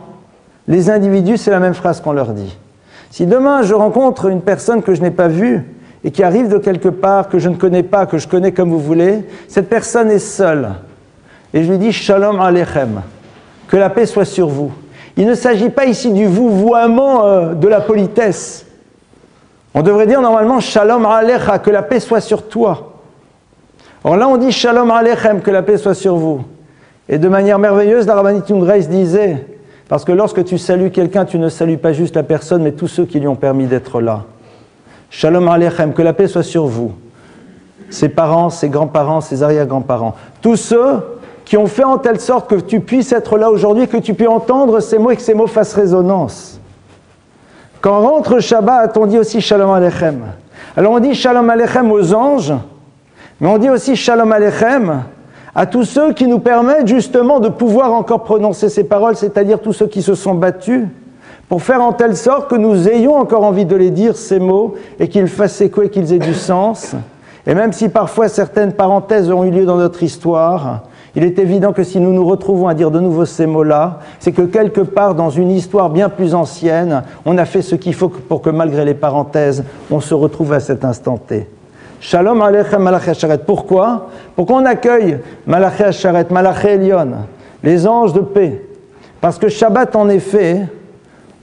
les individus, c'est la même phrase qu'on leur dit. Si demain je rencontre une personne que je n'ai pas vue et qui arrive de quelque part, que je ne connais pas, que je connais comme vous voulez, cette personne est seule. Et je lui dis Shalom Aleichem, que la paix soit sur vous. Il ne s'agit pas ici du vouvoiement de la politesse. On devrait dire normalement Shalom Alecha, que la paix soit sur toi. Or là on dit Shalom Aleichem, que la paix soit sur vous. Et de manière merveilleuse, la Rabbanit Grace disait, parce que lorsque tu salues quelqu'un, tu ne salues pas juste la personne, mais tous ceux qui lui ont permis d'être là. Shalom Aleichem, que la paix soit sur vous. Ses parents, ses grands-parents, ses arrière-grands-parents. Tous ceux qui ont fait en telle sorte que tu puisses être là aujourd'hui, que tu puisses entendre ces mots et que ces mots fassent résonance. Quand rentre Shabbat, on dit aussi Shalom Aleichem. Alors on dit Shalom Aleichem aux anges, mais on dit aussi Shalom Aleichem à tous ceux qui nous permettent justement de pouvoir encore prononcer ces paroles, c'est-à-dire tous ceux qui se sont battus, pour faire en telle sorte que nous ayons encore envie de les dire, ces mots, et qu'ils fassent écho et qu'ils aient du sens. Et même si parfois certaines parenthèses ont eu lieu dans notre histoire, il est évident que si nous nous retrouvons à dire de nouveau ces mots-là, c'est que quelque part dans une histoire bien plus ancienne, on a fait ce qu'il faut pour que malgré les parenthèses, on se retrouve à cet instant T. Shalom Aleichem Malaché Hacharet. Pourquoi? Pour qu'on accueille Malaché Hacharet, Malaché Elyon, les anges de paix. Parce que Shabbat, en effet,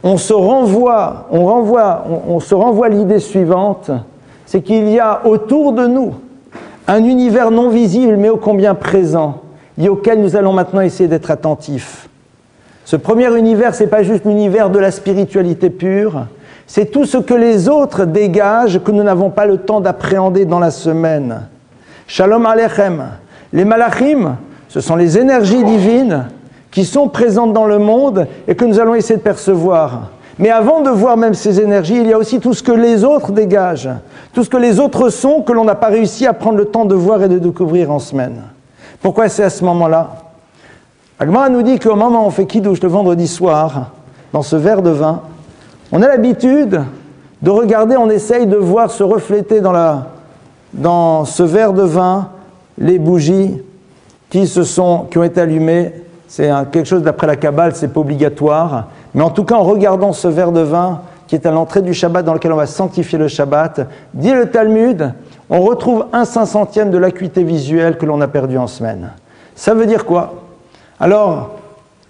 on se renvoie l'idée suivante, c'est qu'il y a autour de nous un univers non visible mais ô combien présent, et auquel nous allons maintenant essayer d'être attentifs. Ce premier univers, ce n'est pas juste l'univers de la spiritualité pure, c'est tout ce que les autres dégagent que nous n'avons pas le temps d'appréhender dans la semaine. Shalom Aleichem. Les malachim, ce sont les énergies divines qui sont présentes dans le monde et que nous allons essayer de percevoir. Mais avant de voir même ces énergies, il y a aussi tout ce que les autres dégagent, tout ce que les autres sont que l'on n'a pas réussi à prendre le temps de voir et de découvrir en semaine. Pourquoi c'est à ce moment-là? Agmara nous dit qu'au moment où on fait Kiddush le vendredi soir, dans ce verre de vin, on a l'habitude de regarder, on essaye de voir se refléter dans ce verre de vin les bougies qui ont été allumées. C'est quelque chose d'après la Kabbale, c'est pas obligatoire. Mais en tout cas, en regardant ce verre de vin qui est à l'entrée du Shabbat dans lequel on va sanctifier le Shabbat, dit le Talmud, on retrouve 1/500 de l'acuité visuelle que l'on a perdue en semaine. Ça veut dire quoi? Alors,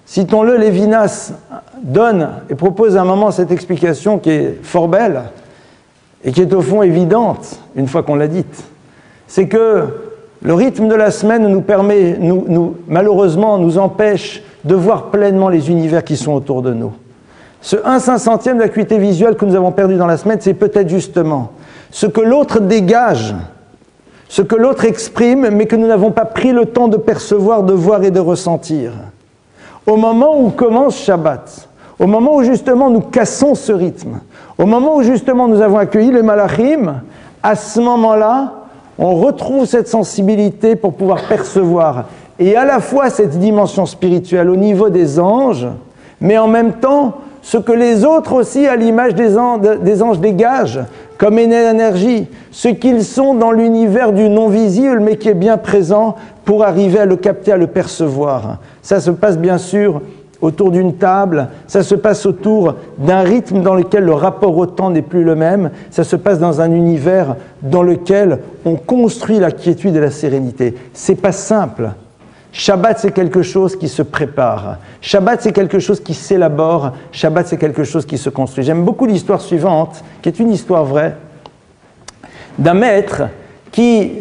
citons-le, Lévinas donne et propose à un moment cette explication qui est fort belle et qui est au fond évidente, une fois qu'on l'a dite. C'est que le rythme de la semaine malheureusement, nous empêche de voir pleinement les univers qui sont autour de nous. Ce 1/500 d'acuité visuelle que nous avons perdu dans la semaine, c'est peut-être justement ce que l'autre dégage, ce que l'autre exprime, mais que nous n'avons pas pris le temps de percevoir, de voir et de ressentir. Au moment où commence Shabbat, au moment où justement nous cassons ce rythme, au moment où justement nous avons accueilli les malachim, à ce moment-là, on retrouve cette sensibilité pour pouvoir percevoir et à la fois cette dimension spirituelle au niveau des anges, mais en même temps ce que les autres aussi, à l'image des anges dégagent comme énergie, ce qu'ils sont dans l'univers du non-visible, mais qui est bien présent pour arriver à le capter, à le percevoir. Ça se passe bien sûr autour d'une table, ça se passe autour d'un rythme dans lequel le rapport au temps n'est plus le même, ça se passe dans un univers dans lequel on construit la quiétude et la sérénité. C'est pas simple. Shabbat, c'est quelque chose qui se prépare. Shabbat, c'est quelque chose qui s'élabore. Shabbat, c'est quelque chose qui se construit. J'aime beaucoup l'histoire suivante, qui est une histoire vraie, d'un maître qui,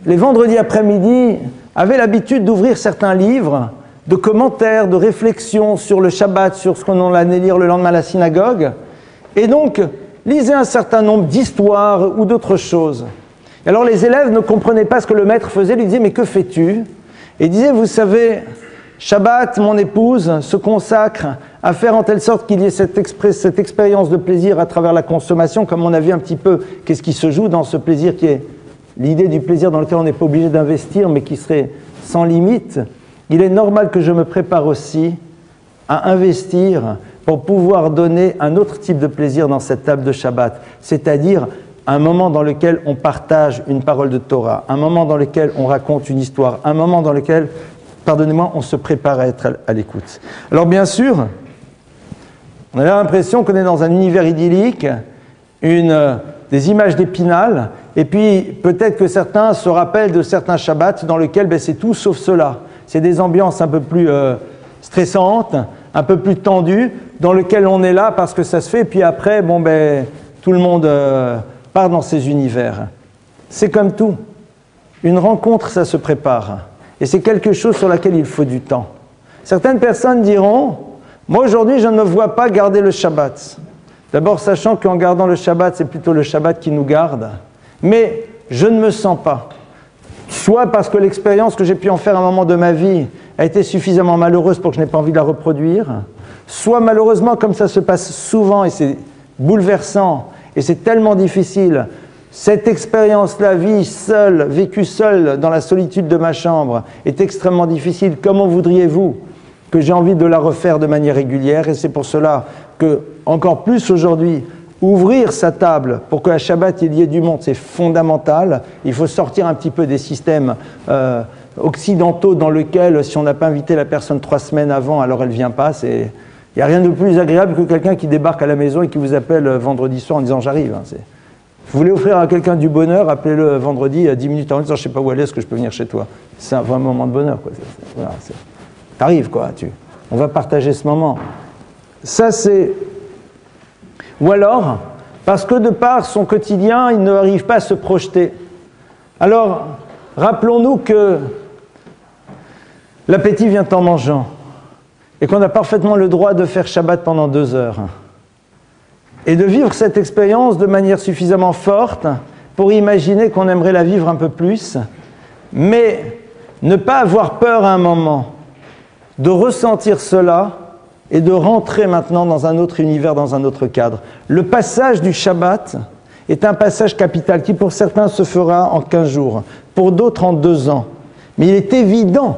les vendredis après-midi, avait l'habitude d'ouvrir certains livres de commentaires, de réflexions sur le Shabbat, sur ce qu'on allait lire le lendemain à la synagogue, et donc lisait un certain nombre d'histoires ou d'autres choses. Et alors les élèves ne comprenaient pas ce que le maître faisait, lui disaient « mais que fais-tu » Et il disait « vous savez, Shabbat, mon épouse, se consacre à faire en telle sorte qu'il y ait cette expérience de plaisir à travers la consommation, comme on a vu un petit peu qu'est-ce qui se joue dans ce plaisir qui est l'idée du plaisir dans lequel on n'est pas obligé d'investir, mais qui serait sans limite. Il est normal que je me prépare aussi à investir pour pouvoir donner un autre type de plaisir dans cette table de Shabbat, c'est-à-dire un moment dans lequel on partage une parole de Torah, un moment dans lequel on raconte une histoire, un moment dans lequel, pardonnez-moi, on se prépare à être à l'écoute. Alors bien sûr, on a l'impression qu'on est dans un univers idyllique, des images d'Épinal, et puis peut-être que certains se rappellent de certains Shabbats dans lesquels c'est tout sauf cela. C'est des ambiances un peu plus stressantes, un peu plus tendues, dans lesquelles on est là parce que ça se fait, et puis après, tout le monde part dans ces univers. C'est comme tout. Une rencontre, ça se prépare. Et c'est quelque chose sur laquelle il faut du temps. Certaines personnes diront, moi aujourd'hui je ne me vois pas garder le Shabbat. D'abord sachant qu'en gardant le Shabbat, c'est plutôt le Shabbat qui nous garde. Mais je ne me sens pas. Soit parce que l'expérience que j'ai pu en faire à un moment de ma vie a été suffisamment malheureuse pour que je n'ai pas envie de la reproduire. Soit malheureusement, comme ça se passe souvent et c'est bouleversant et c'est tellement difficile, cette expérience-là, vécue seule dans la solitude de ma chambre, est extrêmement difficile. Comment voudriez-vous que j'ai envie de la refaire de manière régulière? Et c'est pour cela que, encore plus aujourd'hui, ouvrir sa table pour qu'à Shabbat il y ait du monde, c'est fondamental. Il faut sortir un petit peu des systèmes occidentaux dans lesquels, si on n'a pas invité la personne 3 semaines avant, alors elle ne vient pas. Il n'y a rien de plus agréable que quelqu'un qui débarque à la maison et qui vous appelle vendredi soir en disant « j'arrive ». Vous voulez offrir à quelqu'un du bonheur, appelez-le vendredi à 10 minutes avant, en disant « je ne sais pas où aller, est-ce que je peux venir chez toi ?» C'est un vrai moment de bonheur. Voilà, t'arrives, quoi. On va partager ce moment. Ça, c'est... Ou alors, parce que de par son quotidien, il n'arrive pas à se projeter. Alors, rappelons-nous que l'appétit vient en mangeant et qu'on a parfaitement le droit de faire Shabbat pendant 2 heures et de vivre cette expérience de manière suffisamment forte pour imaginer qu'on aimerait la vivre un peu plus, mais ne pas avoir peur à un moment de ressentir cela et de rentrer maintenant dans un autre univers, dans un autre cadre. Le passage du Shabbat est un passage capital qui pour certains se fera en 15 jours, pour d'autres en 2 ans. Mais il est évident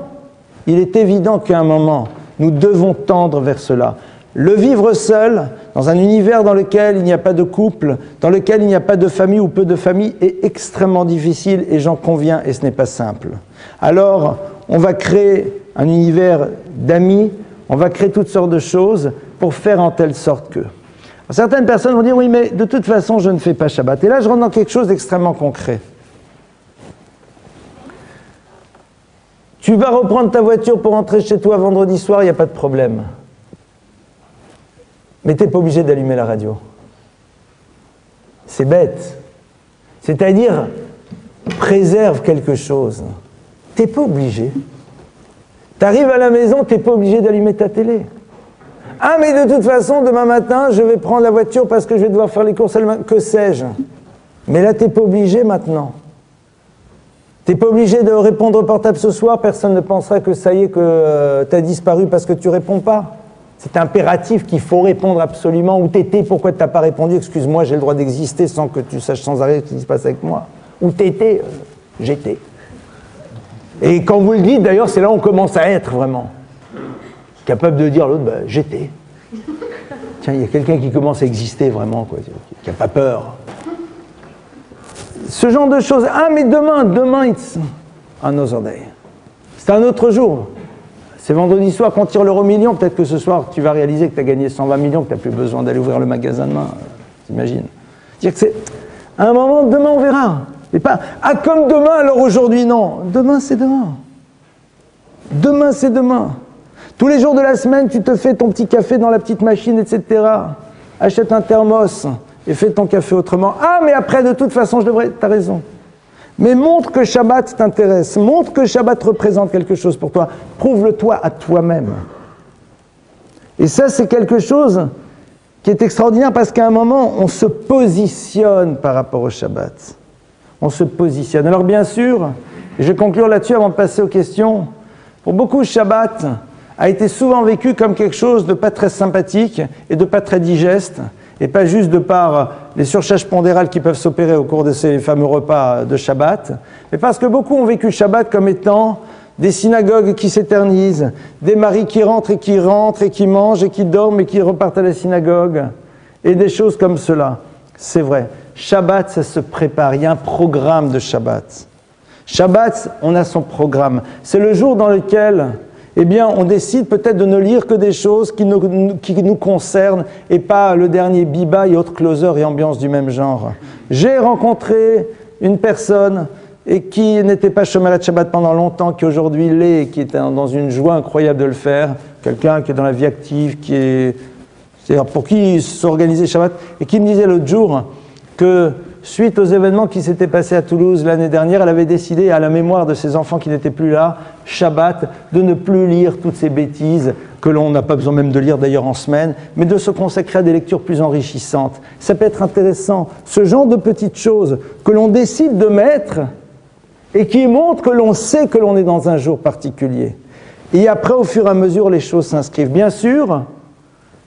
qu'à un moment, nous devons tendre vers cela. Le vivre seul, dans un univers dans lequel il n'y a pas de couple, dans lequel il n'y a pas de famille ou peu de famille, est extrêmement difficile et j'en conviens et ce n'est pas simple. Alors, on va créer un univers d'amis, on va créer toutes sortes de choses pour faire en telle sorte que... Certaines personnes vont dire, oui, mais de toute façon, je ne fais pas Shabbat. Et là, je rentre dans quelque chose d'extrêmement concret. Tu vas reprendre ta voiture pour rentrer chez toi vendredi soir, il n'y a pas de problème. Mais tu n'es pas obligé d'allumer la radio. C'est bête. C'est-à-dire, préserve quelque chose. Tu n'es pas obligé. Tu arrives à la maison, tu n'es pas obligé d'allumer ta télé. Ah, mais de toute façon, demain matin, je vais prendre la voiture parce que je vais devoir faire les courses, que sais-je. Mais là, tu n'es pas obligé maintenant. Tu n'es pas obligé de répondre au portable ce soir, personne ne pensera que ça y est, que tu as disparu parce que tu ne réponds pas. C'est impératif qu'il faut répondre absolument. Où t'étais, pourquoi tu n'as pas répondu? Excuse-moi, j'ai le droit d'exister sans que tu saches sans arrêt ce qui se passe avec moi. Où t'étais? J'étais. Et quand vous le dites, d'ailleurs, c'est là où on commence à être vraiment. Capable de dire à l'autre, j'étais. Tiens, il y a quelqu'un qui commence à exister vraiment, quoi, qui n'a pas peur. Ce genre de choses. Ah, mais demain, it's another day. C'est un autre jour. C'est vendredi soir qu'on tire l'euro million. Peut-être que ce soir, tu vas réaliser que tu as gagné 120 millions, que tu n'as plus besoin d'aller ouvrir le magasin demain. T'imagines? C'est-à-dire que c'est... À un moment, demain, on verra. Et pas, ah, comme demain, alors aujourd'hui, non. Demain, c'est demain. Demain, c'est demain. Tous les jours de la semaine, tu te fais ton petit café dans la petite machine, etc. Achète un thermos et fais ton café autrement. Ah, mais après, de toute façon, je devrais... T'as raison. Mais montre que Shabbat t'intéresse. Montre que Shabbat représente quelque chose pour toi. Prouve-le-toi à toi-même. Et ça, c'est quelque chose qui est extraordinaire parce qu'à un moment, on se positionne par rapport au Shabbat. On se positionne. Alors bien sûr, et je vais conclure là-dessus avant de passer aux questions, pour beaucoup, Shabbat a été souvent vécu comme quelque chose de pas très sympathique et de pas très digeste, et pas juste de par les surcharges pondérales qui peuvent s'opérer au cours de ces fameux repas de Shabbat, mais parce que beaucoup ont vécu Shabbat comme étant des synagogues qui s'éternisent, des maris qui rentrent et qui mangent et qui dorment et qui repartent à la synagogue, et des choses comme cela. C'est vrai. Shabbat, ça se prépare. Il y a un programme de Shabbat. Shabbat, on a son programme. C'est le jour dans lequel, eh bien, on décide peut-être de ne lire que des choses qui nous concernent et pas le dernier biba et autres closers et ambiances du même genre. J'ai rencontré une personne et qui n'était pas Shomeret Shabbat pendant longtemps, qui aujourd'hui l'est et qui est dans une joie incroyable de le faire. Quelqu'un qui est dans la vie active, c'est-à-dire pour qui s'organiser Shabbat, et qui me disait l'autre jour que suite aux événements qui s'étaient passés à Toulouse l'année dernière, elle avait décidé, à la mémoire de ses enfants qui n'étaient plus là, Shabbat, de ne plus lire toutes ces bêtises que l'on n'a pas besoin même de lire d'ailleurs en semaine, mais de se consacrer à des lectures plus enrichissantes. Ça peut être intéressant, ce genre de petites choses que l'on décide de mettre et qui montrent que l'on sait que l'on est dans un jour particulier. Et après, au fur et à mesure, les choses s'inscrivent. Bien sûr,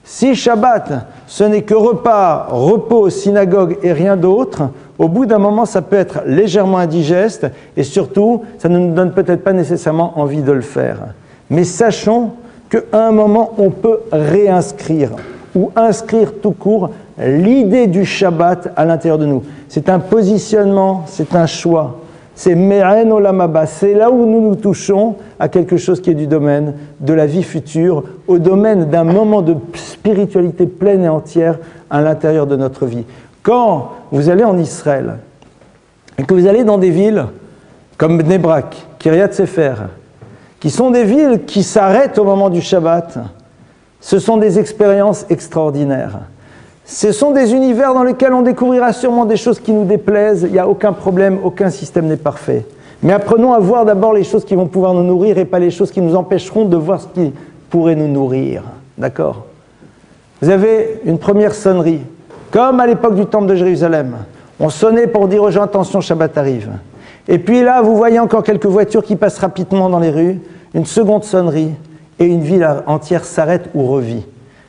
si Shabbat, ce n'est que repas, repos, synagogue et rien d'autre, au bout d'un moment, ça peut être légèrement indigeste et surtout, ça ne nous donne peut-être pas nécessairement envie de le faire. Mais sachons qu'à un moment, on peut réinscrire ou inscrire tout court l'idée du Shabbat à l'intérieur de nous. C'est un positionnement, c'est un choix. C'est Me'en Olam Haba, c'est là où nous nous touchons à quelque chose qui est du domaine de la vie future, au domaine d'un moment de spiritualité pleine et entière à l'intérieur de notre vie. Quand vous allez en Israël et que vous allez dans des villes comme Bnei Brak, Kiryat Sefer, qui sont des villes qui s'arrêtent au moment du Shabbat, ce sont des expériences extraordinaires. Ce sont des univers dans lesquels on découvrira sûrement des choses qui nous déplaisent, il n'y a aucun problème, aucun système n'est parfait. Mais apprenons à voir d'abord les choses qui vont pouvoir nous nourrir et pas les choses qui nous empêcheront de voir ce qui pourrait nous nourrir. D'accord ? Vous avez une première sonnerie, comme à l'époque du temple de Jérusalem. On sonnait pour dire aux gens, attention, Shabbat arrive. Et puis là, vous voyez encore quelques voitures qui passent rapidement dans les rues, une seconde sonnerie, et une ville entière s'arrête ou revit.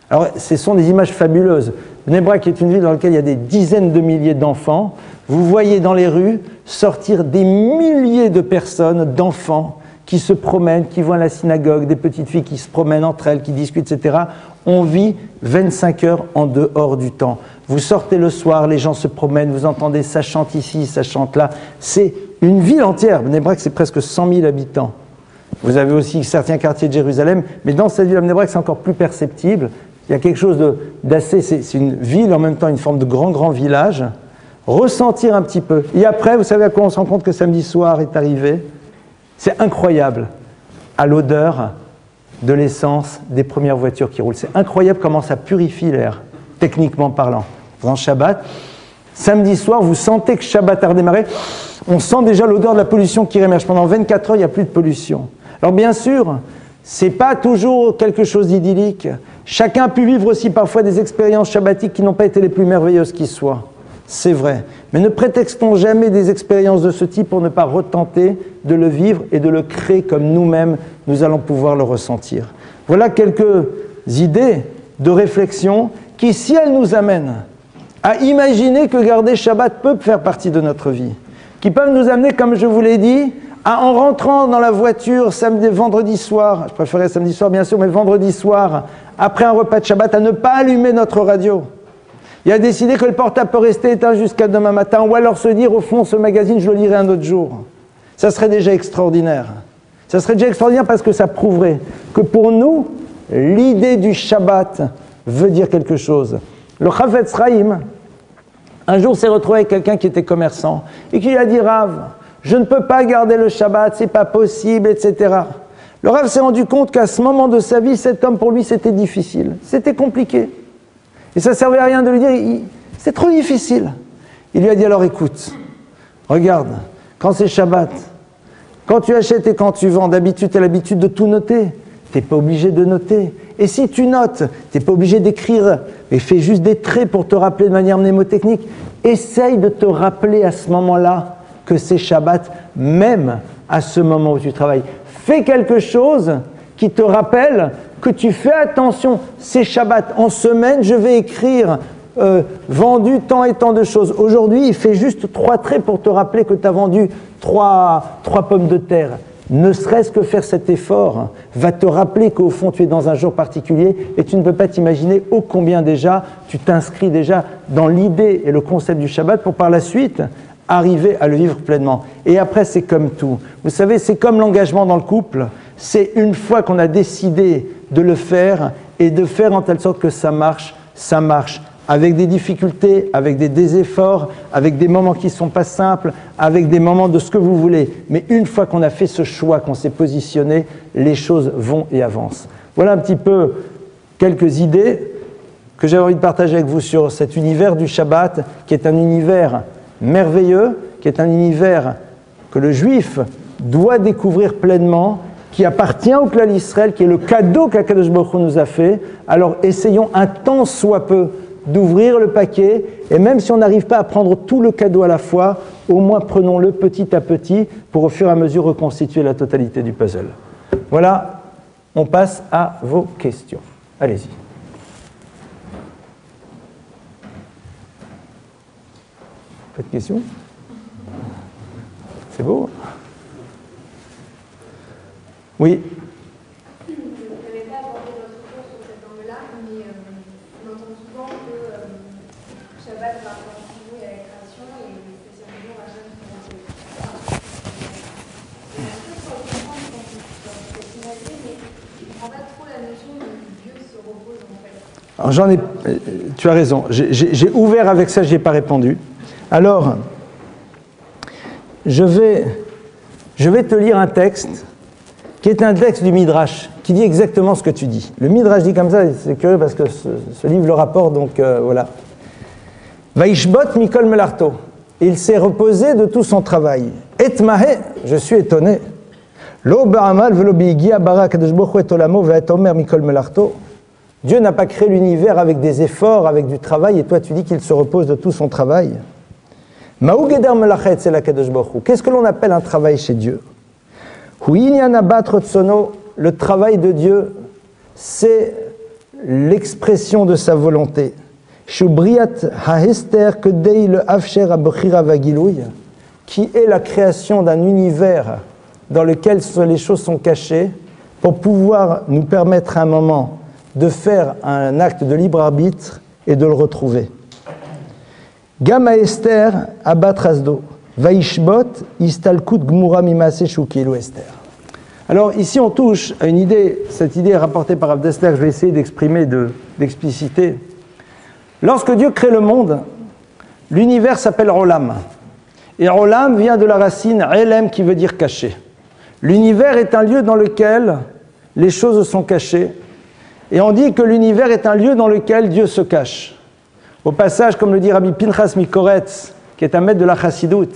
Alors, ce sont des images fabuleuses. Bnei Brak est une ville dans laquelle il y a des dizaines de milliers d'enfants. Vous voyez dans les rues sortir des milliers de personnes, d'enfants, qui se promènent, qui vont à la synagogue, des petites filles qui se promènent entre elles, qui discutent, etc. On vit 25 heures en dehors du temps. Vous sortez le soir, les gens se promènent, vous entendez ça chante ici, ça chante là. C'est une ville entière. Bnei Brak, c'est presque 100 000 habitants. Vous avez aussi certains quartiers de Jérusalem, mais dans cette ville de Bnei Brak, c'est encore plus perceptible. Il y a quelque chose d'assez... C'est une ville, en même temps, une forme de grand village. Ressentir un petit peu. Et après, vous savez à quoi on se rend compte que samedi soir est arrivé ? C'est incroyable. À l'odeur de l'essence des premières voitures qui roulent. C'est incroyable comment ça purifie l'air, techniquement parlant. Dans Shabbat, samedi soir, vous sentez que Shabbat a redémarré. On sent déjà l'odeur de la pollution qui rémerge. Pendant 24 heures, il n'y a plus de pollution. Alors bien sûr, c'est pas toujours quelque chose d'idyllique. Chacun a pu vivre aussi parfois des expériences shabbatiques qui n'ont pas été les plus merveilleuses qui soient. C'est vrai. Mais ne prétextons jamais des expériences de ce type pour ne pas retenter de le vivre et de le créer comme nous-mêmes, nous allons pouvoir le ressentir. Voilà quelques idées de réflexion qui, si elles nous amènent à imaginer que garder Shabbat peut faire partie de notre vie, qui peuvent nous amener, comme je vous l'ai dit, en rentrant dans la voiture vendredi soir, je préférais samedi soir bien sûr, mais vendredi soir, après un repas de Shabbat, à ne pas allumer notre radio. Et à décider que le portable peut rester éteint jusqu'à demain matin, ou alors se dire, au fond, ce magazine, je le lirai un autre jour. Ça serait déjà extraordinaire. Ça serait déjà extraordinaire parce que ça prouverait que pour nous, l'idée du Shabbat veut dire quelque chose. Le Chafetz Chaim, un jour, s'est retrouvé avec quelqu'un qui était commerçant et qui lui a dit, Rav, je ne peux pas garder le Shabbat, c'est pas possible, etc. Le Rav s'est rendu compte qu'à ce moment de sa vie, cet homme, pour lui, c'était difficile. C'était compliqué. Et ça ne servait à rien de lui dire, c'est trop difficile. Il lui a dit, alors écoute, regarde, quand c'est Shabbat, quand tu achètes et quand tu vends, d'habitude, tu as l'habitude de tout noter. Tu n'es pas obligé de noter. Et si tu notes, tu n'es pas obligé d'écrire, mais fais juste des traits pour te rappeler de manière mnémotechnique. Essaye de te rappeler à ce moment-là que c'est Shabbat, même à ce moment où tu travailles. Fais quelque chose qui te rappelle que tu fais attention, c'est Shabbat. En semaine, je vais écrire vendu tant et tant de choses. Aujourd'hui, il fait juste 3 traits pour te rappeler que tu as vendu 3 pommes de terre. Ne serait-ce que faire cet effort va te rappeler qu'au fond tu es dans un jour particulier et tu ne peux pas t'imaginer ô combien déjà tu t'inscris déjà dans l'idée et le concept du Shabbat pour par la suite arriver à le vivre pleinement. Et après c'est comme tout. Vous savez, c'est comme l'engagement dans le couple. C'est une fois qu'on a décidé de le faire et de faire en telle sorte que ça marche, avec des difficultés, avec des efforts, avec des moments qui ne sont pas simples, avec des moments de ce que vous voulez. Mais une fois qu'on a fait ce choix, qu'on s'est positionné, les choses vont et avancent. Voilà un petit peu quelques idées que j'avais envie de partager avec vous sur cet univers du Shabbat, qui est un univers merveilleux, qui est un univers que le juif doit découvrir pleinement, qui appartient au clan d'Israël, qui est le cadeau qu'Akadosh Baruch Hu nous a fait. Alors essayons un tant soit peu d'ouvrir le paquet, et même si on n'arrive pas à prendre tout le cadeau à la fois, au moins prenons-le petit à petit pour au fur et à mesure reconstituer la totalité du puzzle. Voilà, on passe à vos questions. Allez-y. Pas de questions? C'est beau? Oui. Alors tu as raison, j'ai ouvert avec ça, je n'y ai pas répondu. Alors, je vais te lire un texte qui est un texte du Midrash, qui dit exactement ce que tu dis. Le Midrash dit comme ça, c'est curieux parce que ce livre le rapporte, donc voilà. Vaishbot mikol melarto. Il s'est reposé de tout son travail. Et mahé, je suis étonné. Lo ba'amal velo bi'gia bara kadosh baruch hu et olamo ve'et omer mikol melarto. Dieu n'a pas créé l'univers avec des efforts, avec du travail, et toi tu dis qu'il se repose de tout son travail. Ma'u geder melachet c'est la kadosh baruch hu. Qu'est-ce que l'on appelle un travail chez Dieu? Hu inyan abat rotzono, le travail de Dieu, c'est l'expression de sa volonté. Shu briat ha'hester kedei le afsher ha'bechira va'gilouy, qui est la création d'un univers dans lequel les choses sont cachées, pour pouvoir nous permettre à un moment de faire un acte de libre arbitre et de le retrouver. Gama Esther abat rasdo, vaishbot istalkut gmura mimase shukielu Esther. Alors ici on touche à une idée, cette idée est rapportée par Rav Dessler, je vais essayer d'exprimer, d'expliciter. Lorsque Dieu crée le monde, l'univers s'appelle Olam. Et Olam vient de la racine Elem qui veut dire caché. L'univers est un lieu dans lequel les choses sont cachées. Et on dit que l'univers est un lieu dans lequel Dieu se cache. Au passage, comme le dit Rabbi Pinchas Mikoretz, qui est un maître de la Chassidoute,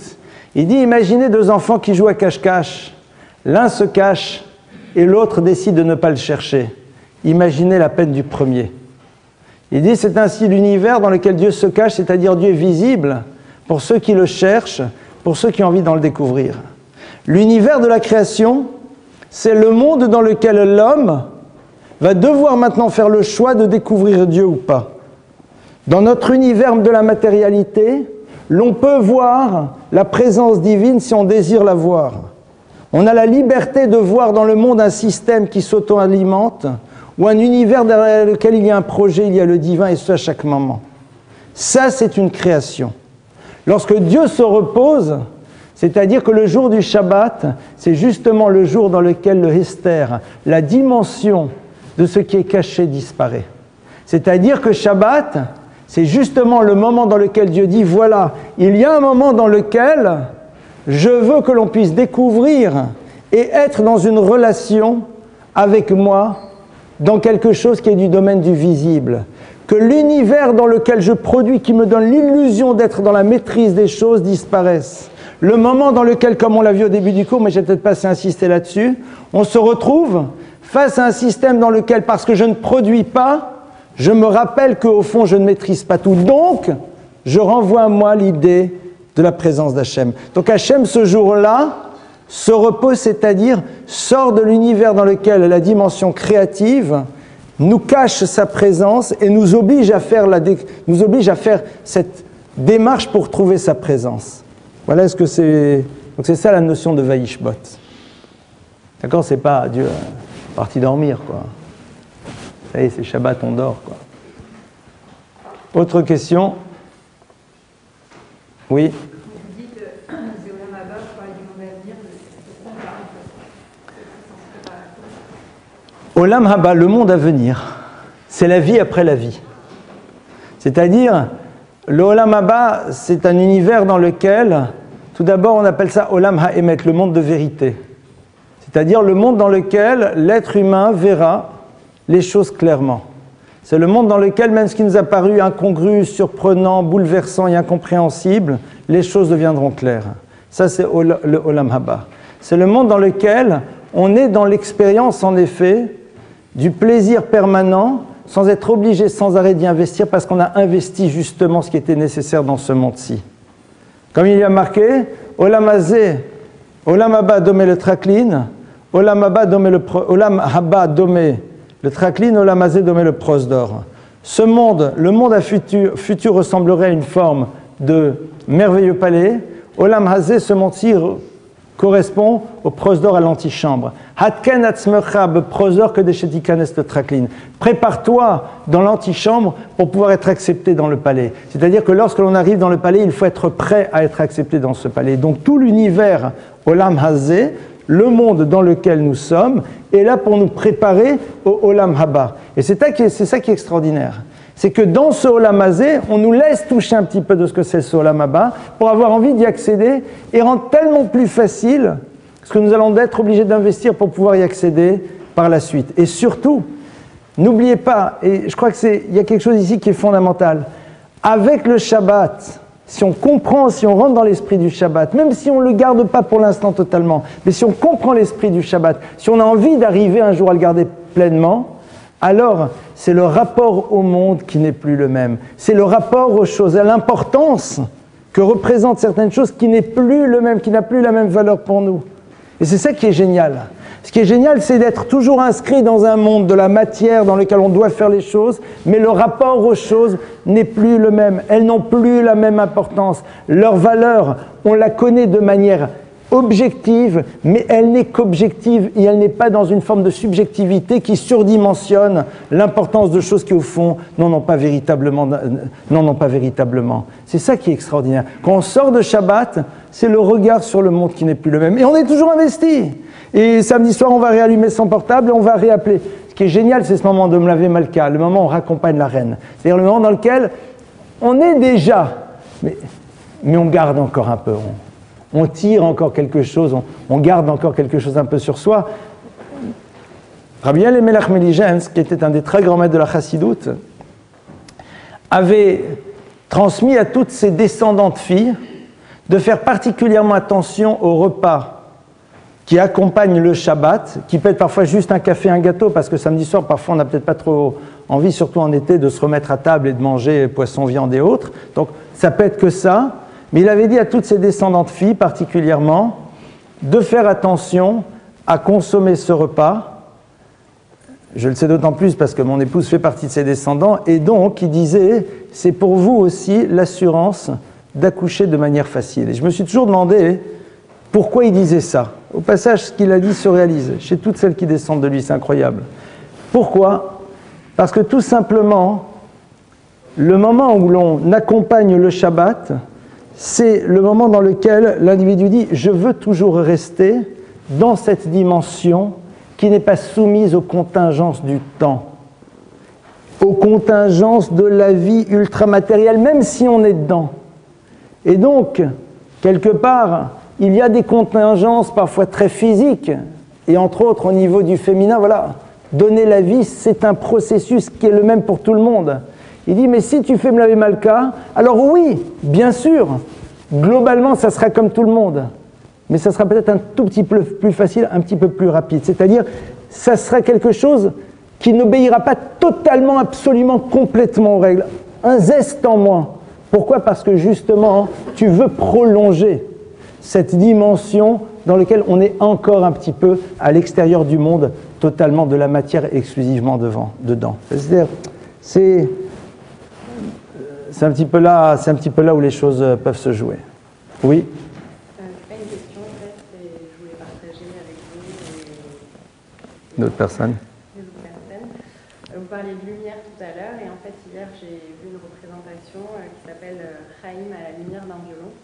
il dit, imaginez deux enfants qui jouent à cache-cache. L'un se cache et l'autre décide de ne pas le chercher. Imaginez la peine du premier. Il dit, c'est ainsi l'univers dans lequel Dieu se cache, c'est-à-dire Dieu est visible pour ceux qui le cherchent, pour ceux qui ont envie d'en le découvrir. L'univers de la création, c'est le monde dans lequel l'homme va devoir maintenant faire le choix de découvrir Dieu ou pas. Dans notre univers de la matérialité, l'on peut voir la présence divine si on désire la voir. On a la liberté de voir dans le monde un système qui s'auto-alimente ou un univers derrière lequel il y a un projet, il y a le divin, et ce à chaque moment. Ça, c'est une création. Lorsque Dieu se repose, c'est-à-dire que le jour du Shabbat, c'est justement le jour dans lequel le Hester, la dimension de ce qui est caché, disparaît. C'est-à-dire que Shabbat, c'est justement le moment dans lequel Dieu dit, voilà, il y a un moment dans lequel je veux que l'on puisse découvrir et être dans une relation avec moi, dans quelque chose qui est du domaine du visible. Que l'univers dans lequel je produis, qui me donne l'illusion d'être dans la maîtrise des choses, disparaisse. Le moment dans lequel, comme on l'a vu au début du cours, mais je n'ai peut-être pas assez insisté là-dessus, on se retrouve face à un système dans lequel, parce que je ne produis pas, je me rappelle qu'au fond, je ne maîtrise pas tout. Donc, je renvoie à moi l'idée de la présence d'Hachem. Donc Hachem, ce jour-là, se repose, c'est-à-dire sort de l'univers dans lequel la dimension créative nous cache sa présence et nous oblige à faire, cette démarche pour trouver sa présence. Voilà, est-ce que c'est... Donc c'est ça la notion de Vaishbot. D'accord, c'est pas Dieu parti dormir, quoi. Ça y est, c'est Shabbat, on dort, quoi. Autre question? Oui. Vous dites c'est Olam Haba, vous parlez du monde à venir, pourquoi on parle? Olam Haba, le monde à venir, c'est la vie après la vie. C'est-à-dire, le Olam Haba, c'est un univers dans lequel, tout d'abord, on appelle ça Olam Ha'emet, le monde de vérité. C'est-à-dire le monde dans lequel l'être humain verra les choses clairement. C'est le monde dans lequel, même ce qui nous a paru incongru, surprenant, bouleversant et incompréhensible, les choses deviendront claires. Ça, c'est le Olam Haba. C'est le monde dans lequel on est dans l'expérience, en effet, du plaisir permanent, sans être obligé sans arrêt d'y investir, parce qu'on a investi justement ce qui était nécessaire dans ce monde-ci. Comme il y a marqué, Olam Hazeh, Olam Haba domé le traklin, Olam Haba domé le traklin, Olam Hazeh domé le prosdor. Ce monde, le monde à futur ressemblerait à une forme de merveilleux palais. Olam Hazeh, ce monde-ci correspond au prosdor, à l'antichambre. Hatken atzmecha prosdor que deshetikanes le traklin. Prépare-toi dans l'antichambre pour pouvoir être accepté dans le palais. C'est-à-dire que lorsque l'on arrive dans le palais, il faut être prêt à être accepté dans ce palais. Donc tout l'univers Olam Hazeh, le monde dans lequel nous sommes, est là pour nous préparer au Olam Haba. Et c'est ça qui est extraordinaire. C'est que dans ce Olam Hazeh, on nous laisse toucher un petit peu de ce que c'est ce Olam Haba pour avoir envie d'y accéder et rendre tellement plus facile ce que nous allons être obligés d'investir pour pouvoir y accéder par la suite. Et surtout, n'oubliez pas, et je crois qu'il y a quelque chose ici qui est fondamental, avec le Shabbat, si on comprend, si on rentre dans l'esprit du Shabbat, même si on ne le garde pas pour l'instant totalement, mais si on comprend l'esprit du Shabbat, si on a envie d'arriver un jour à le garder pleinement, alors c'est le rapport au monde qui n'est plus le même. C'est le rapport aux choses, à l'importance que représentent certaines choses qui n'est plus le même, qui n'a plus la même valeur pour nous. Et c'est ça qui est génial. Ce qui est génial, c'est d'être toujours inscrit dans un monde de la matière dans lequel on doit faire les choses, mais le rapport aux choses n'est plus le même. Elles n'ont plus la même importance. Leur valeur, on la connaît de manière objective, mais elle n'est qu'objective et elle n'est pas dans une forme de subjectivité qui surdimensionne l'importance de choses qui, au fond, n'en ont pas véritablement. C'est ça qui est extraordinaire. Quand on sort de Shabbat, c'est le regard sur le monde qui n'est plus le même. Et on est toujours investi. Et samedi soir, on va réallumer son portable et on va réappeler. Ce qui est génial, c'est ce moment de Mlavé Malka, le moment où on raccompagne la reine. C'est-à-dire le moment dans lequel on est déjà, mais on garde encore un peu. On tire encore quelque chose, on garde encore quelque chose un peu sur soi. Rabbi Elimelech Meligens, qui était un des très grands maîtres de la Chassidoute, avait transmis à toutes ses descendantes filles de faire particulièrement attention au repas qui accompagne le Shabbat, qui peut être parfois juste un café, un gâteau, parce que samedi soir, parfois on n'a peut-être pas trop envie, surtout en été, de se remettre à table et de manger poisson, viande et autres. Donc ça peut être que ça. Mais il avait dit à toutes ses descendantes filles, particulièrement, de faire attention à consommer ce repas. Je le sais d'autant plus parce que mon épouse fait partie de ses descendants, et donc il disait, c'est pour vous aussi l'assurance d'accoucher de manière facile. Et je me suis toujours demandé pourquoi il disait ça. Au passage, ce qu'il a dit se réalise chez toutes celles qui descendent de lui, c'est incroyable. Pourquoi ? Parce que tout simplement, le moment où l'on accompagne le Shabbat, c'est le moment dans lequel l'individu dit « je veux toujours rester dans cette dimension qui n'est pas soumise aux contingences du temps, aux contingences de la vie ultramatérielle, même si on est dedans. » Et donc, quelque part, il y a des contingences parfois très physiques, et entre autres au niveau du féminin, voilà, donner la vie, c'est un processus qui est le même pour tout le monde. Il dit, mais si tu fais Mlavé Malka, alors oui, bien sûr, globalement, ça sera comme tout le monde. Mais ça sera peut-être un tout petit peu plus facile, un petit peu plus rapide. C'est-à-dire, ça sera quelque chose qui n'obéira pas totalement, absolument, complètement aux règles. Un zeste en moins. Pourquoi ? Parce que justement, tu veux prolonger cette dimension dans laquelle on est encore un petit peu à l'extérieur du monde, totalement de la matière exclusivement dedans. C'est-à-dire, c'est un petit peu là où les choses peuvent se jouer. Oui. Pas une question, en fait, je voulais partager avec vous d'autres personnes. Des autres personnes. Vous parliez de lumière tout à l'heure, et en fait, hier, j'ai vu une représentation qui s'appelle Chaim à la lumière d'un violon.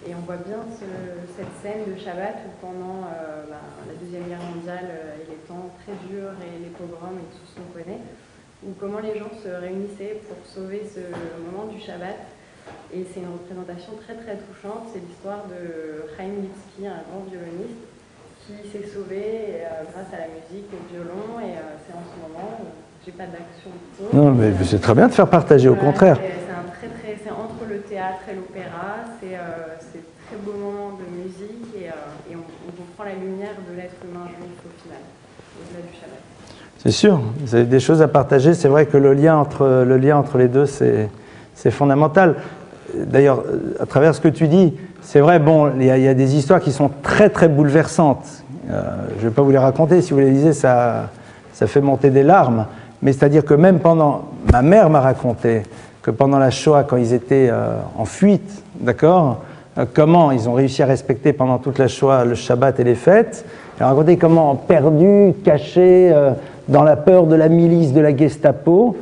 Et on voit bien cette scène de Shabbat où pendant la Deuxième Guerre mondiale et les temps très durs et les pogroms et tout ce qu'on connaît, où comment les gens se réunissaient pour sauver ce moment du Shabbat. Et c'est une représentation très très touchante. C'est l'histoire de Chaim Lipski, un grand violoniste, qui s'est sauvé grâce à la musique, au violon. Et c'est en ce moment, j'ai pas d'action pour. Non, mais c'est très bien de faire partager, au contraire. C'est entre le théâtre et l'opéra. C'est très beau moment de musique et on comprend la lumière de l'être humain juif au final, au-delà du Shabbat. C'est sûr, vous avez des choses à partager. C'est vrai que le lien entre les deux, c'est fondamental. D'ailleurs, à travers ce que tu dis, c'est vrai, bon, il y a des histoires qui sont très très bouleversantes. Je ne vais pas vous les raconter, si vous les lisez, ça fait monter des larmes. Mais c'est-à-dire que même ma mère m'a raconté que pendant la Shoah, quand ils étaient en fuite, d'accord, comment ils ont réussi à respecter pendant toute la Shoah le Shabbat et les fêtes. Elle a raconté comment, perdus, cachés, dans la peur de la milice de la Gestapo,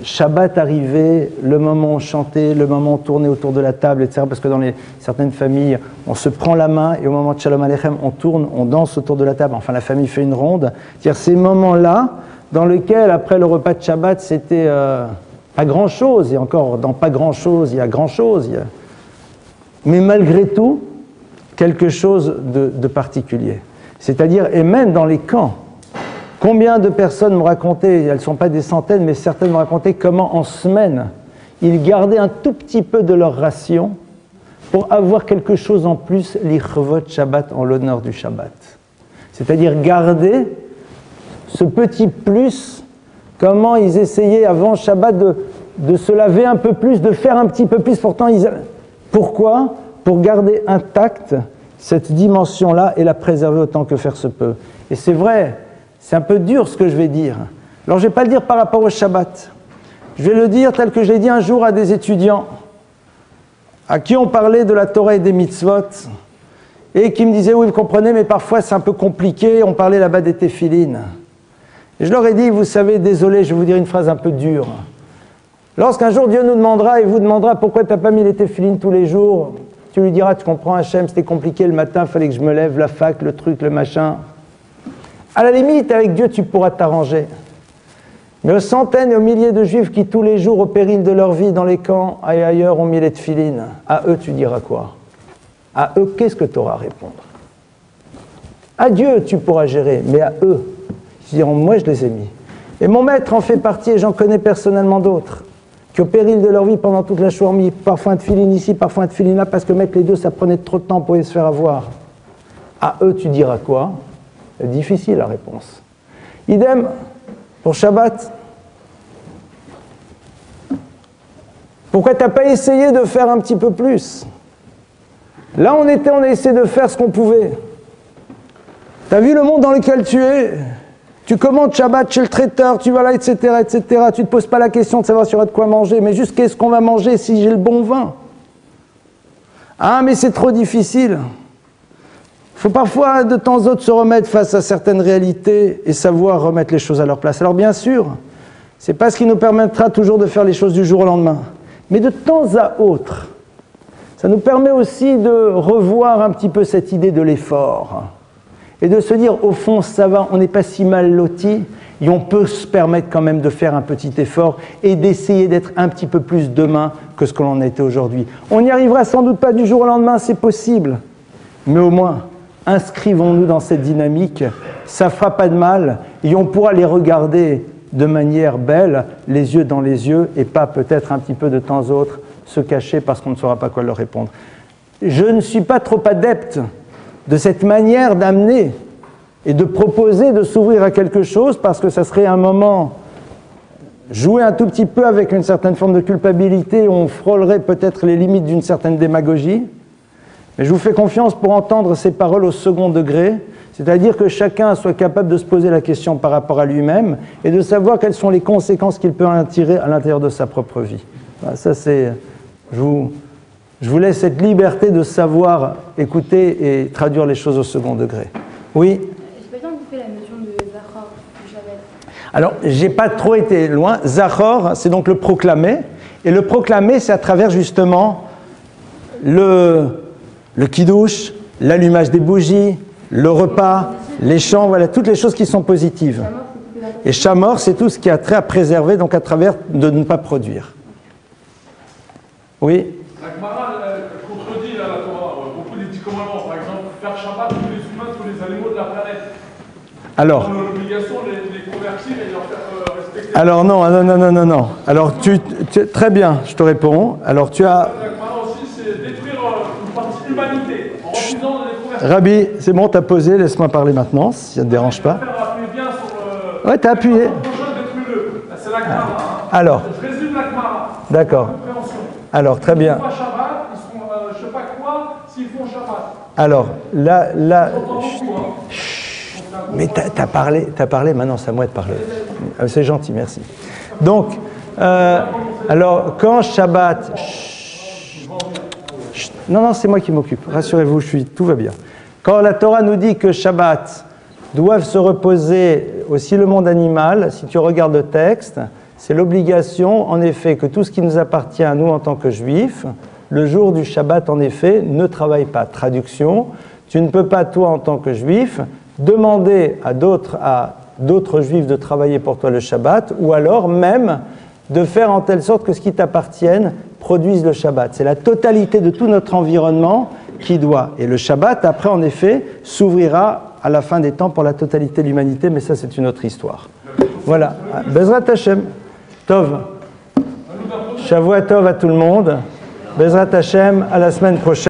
Shabbat arrivait, le moment où on chantait, le moment où on tournait autour de la table, etc. Parce que dans certaines familles, on se prend la main et au moment de Shalom Aleichem, on tourne, on danse autour de la table. Enfin, la famille fait une ronde. C'est-à-dire ces moments-là dans lesquels, après le repas de Shabbat, c'était pas grand-chose. Et encore, dans pas grand-chose, il y a grand-chose. Mais malgré tout, quelque chose de particulier. C'est-à-dire, et même dans les camps, combien de personnes m'ont raconté, elles ne sont pas des centaines, mais certaines m'ont raconté comment en semaine, ils gardaient un tout petit peu de leur ration pour avoir quelque chose en plus, l'Ichvot Shabbat, en l'honneur du Shabbat. C'est-à-dire garder ce petit plus, comment ils essayaient avant Shabbat de se laver un peu plus, de faire un petit peu plus. Pourtant, pourquoi ? Pour garder intacte cette dimension-là et la préserver autant que faire se peut. Et c'est vrai, c'est un peu dur ce que je vais dire. Alors je ne vais pas le dire par rapport au Shabbat. Je vais le dire tel que je l'ai dit un jour à des étudiants à qui on parlait de la Torah et des mitzvot et qui me disaient « Oui, vous comprenez, mais parfois c'est un peu compliqué, on parlait là-bas des téphilines. » Et je leur ai dit « Vous savez, désolé, je vais vous dire une phrase un peu dure. Lorsqu'un jour Dieu nous demandera et vous demandera pourquoi tu n'as pas mis les téphilines tous les jours, tu lui diras « Tu comprends, Hachem, c'était compliqué le matin, il fallait que je me lève, la fac, le truc, le machin. » À la limite, avec Dieu, tu pourras t'arranger. Mais aux centaines et aux milliers de Juifs qui, tous les jours, au péril de leur vie, dans les camps et ailleurs, ont mis les téphilines, à eux, tu diras quoi ? À eux, qu'est-ce que tu auras à répondre ? À Dieu, tu pourras gérer, mais à eux, ils diront, moi, je les ai mis. Et mon maître en fait partie, et j'en connais personnellement d'autres, qui, au péril de leur vie, pendant toute la Shoah, ont mis parfois un téphilin ici, parfois un téphilin là, parce que mettre les deux, ça prenait trop de temps pour se faire avoir. À eux, tu diras quoi ? Difficile la réponse. Idem pour Shabbat. Pourquoi tu n'as pas essayé de faire un petit peu plus ? Là on a essayé de faire ce qu'on pouvait. Tu as vu le monde dans lequel tu es ? Tu commandes Shabbat chez le traiteur, tu vas là, etc., etc. Tu ne te poses pas la question de savoir si tu auras de quoi manger, mais juste qu'est-ce qu'on va manger si j'ai le bon vin ? Ah, mais c'est trop difficile. Il faut parfois, de temps en temps, se remettre face à certaines réalités et savoir remettre les choses à leur place. Alors bien sûr, ce n'est pas ce qui nous permettra toujours de faire les choses du jour au lendemain. Mais de temps à autre, ça nous permet aussi de revoir un petit peu cette idée de l'effort. Et de se dire, au fond, ça va, on n'est pas si mal lotis, et on peut se permettre quand même de faire un petit effort et d'essayer d'être un petit peu plus demain que ce que l'on a été aujourd'hui. On n'y arrivera sans doute pas du jour au lendemain, c'est possible. Mais au moins, inscrivons-nous dans cette dynamique, ça ne fera pas de mal et on pourra les regarder de manière belle, les yeux dans les yeux, et pas peut-être un petit peu de temps à autre se cacher parce qu'on ne saura pas quoi leur répondre. Je ne suis pas trop adepte de cette manière d'amener et de proposer de s'ouvrir à quelque chose parce que ça serait un moment jouer un tout petit peu avec une certaine forme de culpabilité, on frôlerait peut-être les limites d'une certaine démagogie. Mais je vous fais confiance pour entendre ces paroles au second degré, c'est-à-dire que chacun soit capable de se poser la question par rapport à lui-même et de savoir quelles sont les conséquences qu'il peut en tirer à l'intérieur de sa propre vie. Voilà, ça c'est, je vous laisse cette liberté de savoir écouter et traduire les choses au second degré. Oui ? Je sais pas si on fait la mesure de Zachor, du Shabbat. Alors, j'ai pas trop été loin. Zachor, c'est donc le proclamer. Et le proclamer, c'est à travers justement le kiddush, l'allumage des bougies, le repas, les chants, voilà, toutes les choses qui sont positives. Et Shamor, c'est tout ce qui a trait à préserver, donc à travers de ne pas produire. Oui? La Gemara contredit la Torah, beaucoup des 10 commandements, par exemple, faire Shabbat tous les humains, tous les animaux de la planète. Alors? On a l'obligation de les convertir et de leur faire respecter. Alors non. Alors très bien, je te réponds. Alors tu as... La Gemara aussi, c'est détruire une partie de l'humanité en refusant de les convertir. Rabbi, c'est bon, t'as posé, laisse-moi parler maintenant, si ça ne te dérange pas. Ouais, t'as appuyé. C'est la Gemara. Alors, je résume la Gemara. d'accord. Alors, très bien. Ils font Shabbat, ils seront je sais pas quoi s'ils font Shabbat. Alors, là... Beaucoup, hein. Mais t'as parlé, maintenant c'est à moi de parler. C'est gentil, merci. Donc, alors, quand Shabbat... Non, c'est moi qui m'occupe, rassurez-vous, tout va bien. Quand la Torah nous dit que Shabbat doivent se reposer aussi le monde animal, si tu regardes le texte, c'est l'obligation, en effet, que tout ce qui nous appartient à nous en tant que juifs, le jour du Shabbat, en effet, ne travaille pas. Traduction, tu ne peux pas, toi, en tant que juif, demander à d'autres juifs de travailler pour toi le Shabbat, ou alors même de faire en telle sorte que ce qui t'appartienne produise le Shabbat. C'est la totalité de tout notre environnement qui doit. Et le Shabbat, après, en effet, s'ouvrira à la fin des temps pour la totalité de l'humanité, mais ça, c'est une autre histoire. Voilà. Bezrat Hashem. Tov. Shavua Tov à tout le monde. Bezrat Hashem, à la semaine prochaine.